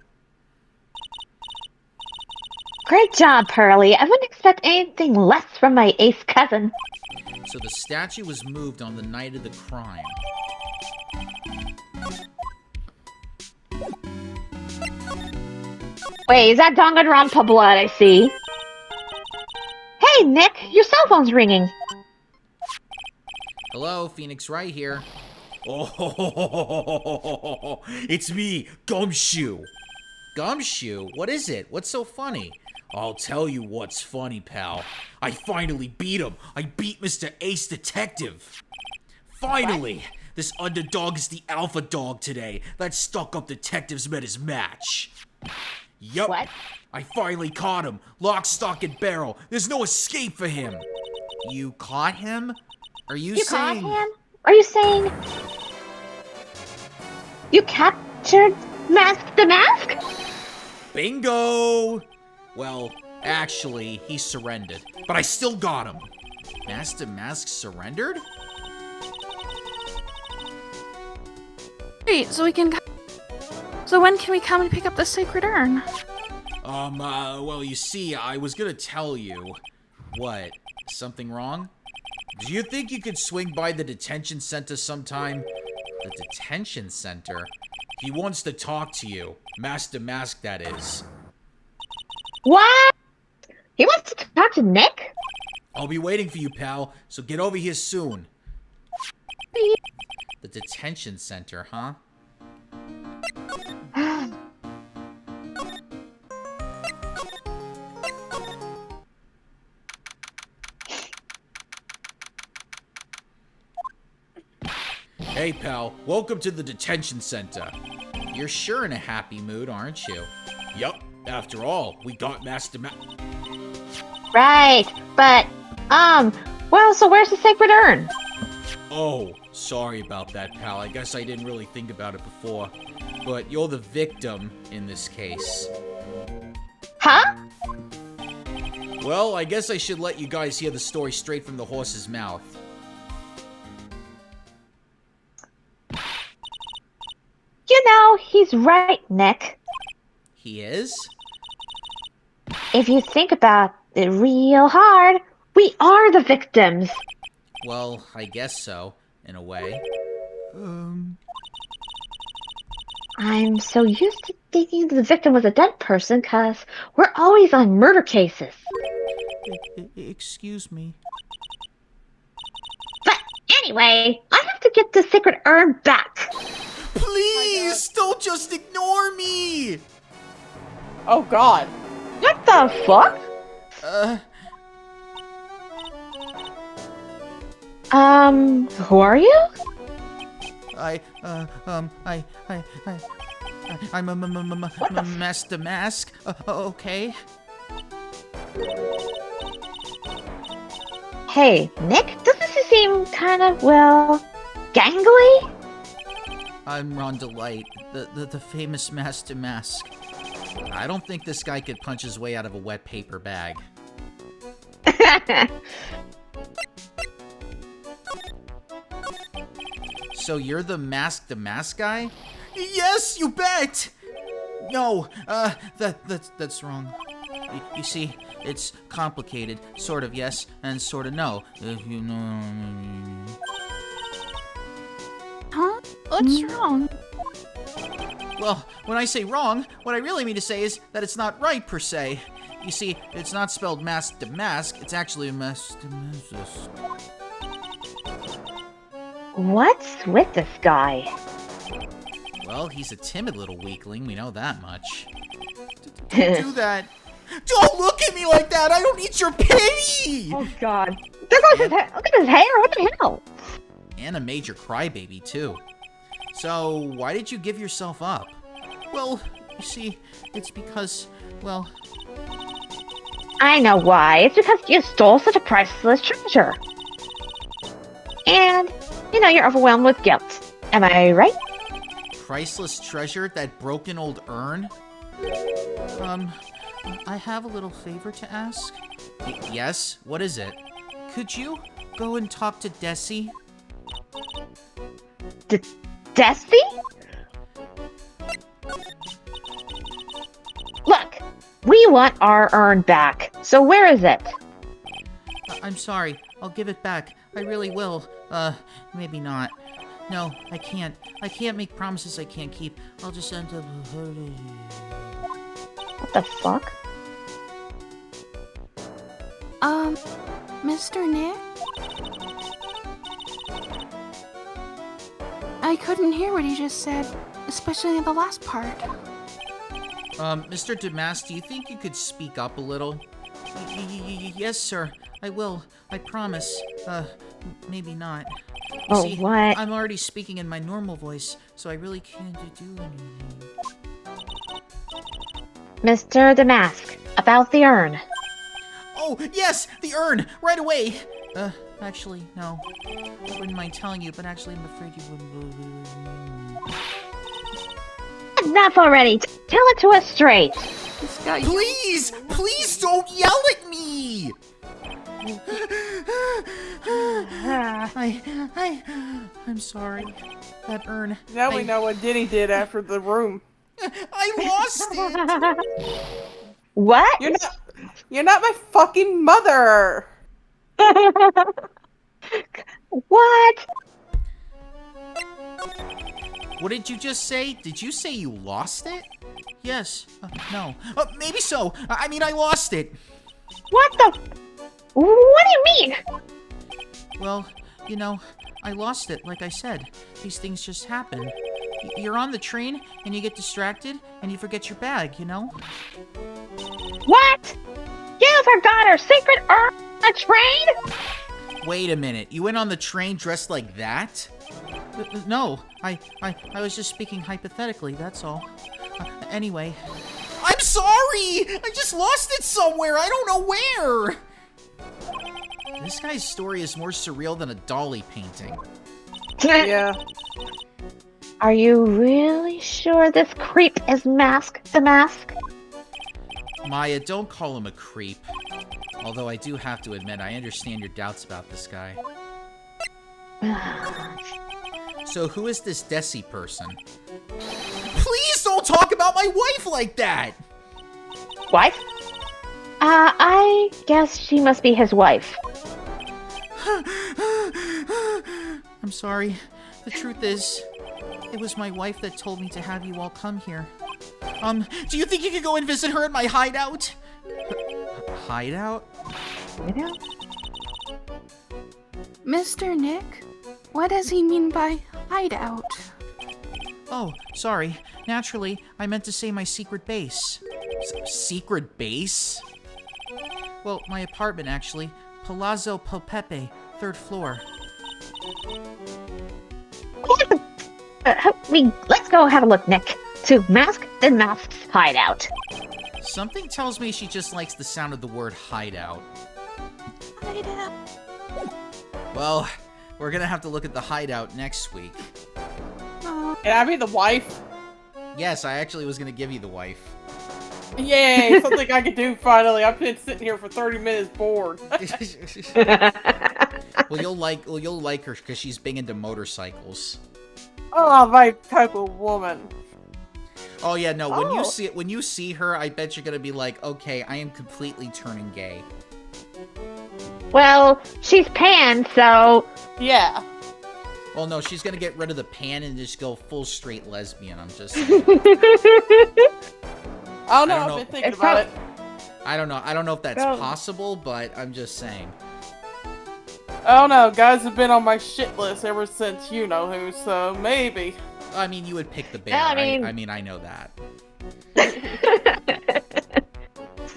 Speaker 3: Great job, Pearly. I wouldn't expect anything less from my ace cousin.
Speaker 1: So the statue was moved on the night of the crime.
Speaker 3: Wait, is that Danganronpa blood I see? Hey, Nick, your cell phone's ringing.
Speaker 1: Hello, Phoenix Wright here.
Speaker 5: Oh, it's me, Gumshoe.
Speaker 1: Gumshoe? What is it? What's so funny?
Speaker 5: I'll tell you what's funny, pal. I finally beat him. I beat Mr. Ace Detective. Finally! What? This underdog is the alpha dog today. That stuck-up detective's met his match. Yup.
Speaker 3: What?
Speaker 5: I finally caught him. Lock, stock, and barrel. There's no escape for him.
Speaker 1: You caught him? Are you
Speaker 3: caught
Speaker 1: saying...
Speaker 3: him? Are you saying... You captured Mask the Mask?
Speaker 5: Bingo!
Speaker 1: Well, actually, he surrendered.
Speaker 5: But I still got him.
Speaker 1: Master Mask surrendered?
Speaker 4: Wait, so when can we come and pick up the sacred urn?
Speaker 5: Well, you see, I was gonna tell you.
Speaker 1: What? Something wrong? Do you think you could swing by the detention center sometime? The detention center?
Speaker 5: He wants to talk to you. Master Mask, that is.
Speaker 3: What? He wants to talk to Nick?
Speaker 5: I'll be waiting for you, pal, so get over here soon.
Speaker 1: The detention center, huh?
Speaker 5: Hey, pal, welcome to the detention center.
Speaker 1: You're sure in a happy mood, aren't you?
Speaker 5: Yup, after all, we got Master
Speaker 3: Right, but, well, so where's the sacred urn?
Speaker 5: Oh, sorry about that, pal. I guess I didn't really think about it before. But you're the victim in this case.
Speaker 3: Huh?
Speaker 5: Well, I guess I should let you guys hear the story straight from the horse's mouth.
Speaker 3: You know, he's right, Nick.
Speaker 1: He is?
Speaker 3: If you think about it real hard, we are the victims.
Speaker 1: Well, I guess so, in a way.
Speaker 3: I'm so used to thinking the victim was a dead person because we're always on murder cases.
Speaker 1: Excuse me.
Speaker 3: But anyway, I have to get the sacred urn back.
Speaker 5: Please, don't just ignore me!
Speaker 2: Oh god.
Speaker 3: What the fuck? Who are you?
Speaker 1: I'm a Master Mask, okay?
Speaker 3: Hey, Nick, doesn't he seem kind of, well, gangly?
Speaker 1: I'm Ron Delight, the famous Mask to Mask. I don't think this guy could punch his way out of a wet paper bag. So you're the Mask to Mask guy? Yes, you bet! No, that's wrong. You see, it's complicated. Sort of yes, and sort of no. If you know...
Speaker 4: Huh? What's wrong?
Speaker 1: Well, when I say wrong, what I really mean to say is that it's not right, per se. You see, it's not spelled mask to mask, it's actually mask to mask.
Speaker 6: What's with this guy?
Speaker 1: Well, he's a timid little weakling, we know that much. Don't do that. Don't look at me like that! I don't need your pity!
Speaker 6: Oh god. There goes his hair! Look at his hair! What the hell?
Speaker 1: And a major crybaby, too. So, why did you give yourself up? Well, you see, it's because, well...
Speaker 6: I know why. It's because you stole such a priceless treasure. And, you're overwhelmed with guilt. Am I right?
Speaker 1: Priceless treasure? That broken old urn? I have a little favor to ask. Yes? What is it? Could you go and talk to Desi?
Speaker 6: Desi? Look, we want our urn back. So where is it?
Speaker 1: I'm sorry. I'll give it back. I really will. Maybe not. No, I can't. I can't make promises I can't keep. I'll just end up...
Speaker 6: What the fuck?
Speaker 4: Mr. Nick? I couldn't hear what he just said, especially the last part.
Speaker 1: Mr. Damask, do you think you could speak up a little? Yes, sir. I will. I promise. Maybe not. You see,
Speaker 6: what?
Speaker 1: I'm already speaking in my normal voice, so I really can't do anything.
Speaker 6: Mr. Damask, about the urn.
Speaker 1: Oh, yes! The urn! Right away! Actually, no. I wouldn't mind telling you, but actually I'm afraid you wouldn't...
Speaker 6: Enough already! Tell it to us straight!
Speaker 4: This guy...
Speaker 1: Please! Please don't yell at me! I'm sorry. That urn...
Speaker 2: Now we know what Diddy did after the room.
Speaker 1: I lost it!
Speaker 6: What?
Speaker 2: You're not my fucking mother!
Speaker 6: What?
Speaker 1: What did you just say? Did you say you lost it? Yes. No. Maybe so. I mean, I lost it.
Speaker 6: What the? What do you mean?
Speaker 1: Well, I lost it, like I said. These things just happen. You're on the train, and you get distracted, and you forget your bag,
Speaker 6: What? You forgot our secret urn on the train?
Speaker 1: Wait a minute. You went on the train dressed like that? No. I was just speaking hypothetically, that's all. Anyway. I'm sorry! I just lost it somewhere! I don't know where! This guy's story is more surreal than a Dolly painting.
Speaker 2: Yeah.
Speaker 6: Are you really sure this creep is Mask the Mask?
Speaker 1: Maya, don't call him a creep. Although I do have to admit, I understand your doubts about this guy. So who is this Desi person? Please don't talk about my wife like that!
Speaker 6: Wife? I guess she must be his wife.
Speaker 1: I'm sorry. The truth is, it was my wife that told me to have you all come here. Do you think you could go and visit her at my hideout? Hideout?
Speaker 4: Mr. Nick? What does he mean by hideout?
Speaker 1: Oh, sorry. Naturally, I meant to say my secret base. Secret base? Well, my apartment, actually. Palazzo Popepe, 3rd floor.
Speaker 6: Let's go have a look, Nick. To Mask the Mask's hideout.
Speaker 1: Something tells me she just likes the sound of the word hideout.
Speaker 4: Hideout.
Speaker 1: Well, we're gonna have to look at the hideout next week.
Speaker 4: Oh.
Speaker 2: Can I be the wife?
Speaker 1: Yes, I actually was gonna give you the wife.
Speaker 2: Yay, something I could do finally. I've been sitting here for 30 minutes bored.
Speaker 1: Well, you'll like her because she's big into motorcycles.
Speaker 2: Oh, my type of woman.
Speaker 1: Oh yeah, no. When you see her, I bet you're gonna be like, okay, I am completely turning gay.
Speaker 6: Well, she's pan, so
Speaker 2: Yeah.
Speaker 1: Well, no, she's gonna get rid of the pan and just go full straight lesbian. I'm just saying.
Speaker 2: I don't know,
Speaker 1: I don't
Speaker 2: I've
Speaker 1: know.
Speaker 2: been thinking
Speaker 6: It's
Speaker 2: about it.
Speaker 1: I don't know if that's
Speaker 6: Go.
Speaker 1: possible, but I'm just saying.
Speaker 2: I don't know, guys have been on my shit list ever since you know who, so maybe.
Speaker 1: I mean, you would pick the bear.
Speaker 6: Yeah, I
Speaker 1: I
Speaker 6: mean-
Speaker 1: know that.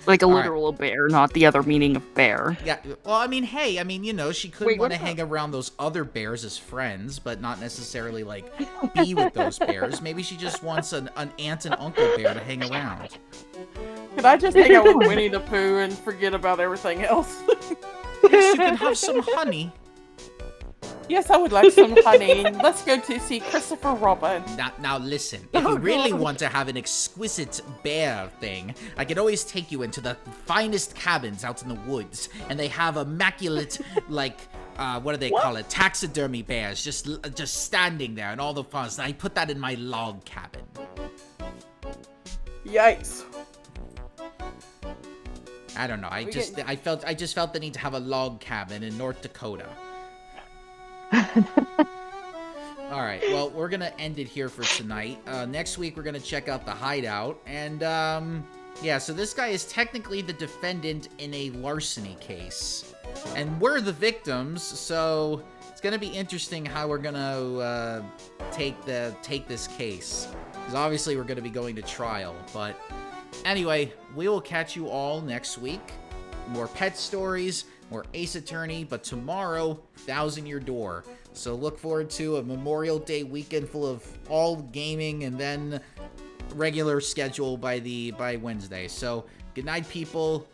Speaker 4: Like a
Speaker 1: All right.
Speaker 4: literal bear, not the other meaning of bear.
Speaker 1: Yeah. Well, I mean, hey, she could
Speaker 4: Wait,
Speaker 1: want
Speaker 4: what
Speaker 1: to hang around those other bears as friends, but not necessarily like be with those bears. Maybe she just wants an aunt and uncle bear to hang around.
Speaker 2: Could I just hang out with Winnie the Pooh and forget about everything else?
Speaker 1: Yes, you can have some honey.
Speaker 2: Yes, I would like some honey. Let's go to see Christopher Robin.
Speaker 1: Now listen, if you really want to have an exquisite bear thing, I can always take you into the finest cabins out in the woods, and they have immaculate, like, what do they call it? Taxidermy bears, just standing there and all the fun. I put that in my log cabin.
Speaker 2: Yikes.
Speaker 1: I don't know. I just felt the need to have a log cabin in North Dakota. All right, well, we're gonna end it here for tonight. Next week, we're gonna check out the hideout, and yeah. So this guy is technically the defendant in a larceny case, and we're the victims. So it's gonna be interesting how we're gonna take this case, because obviously we're gonna be going to trial. But anyway, we will catch you all next week. More pet stories, more Ace Attorney, but tomorrow, Thousand Year Door. So look forward to a Memorial Day weekend full of all gaming and then regular schedule by Wednesday. So good night, people.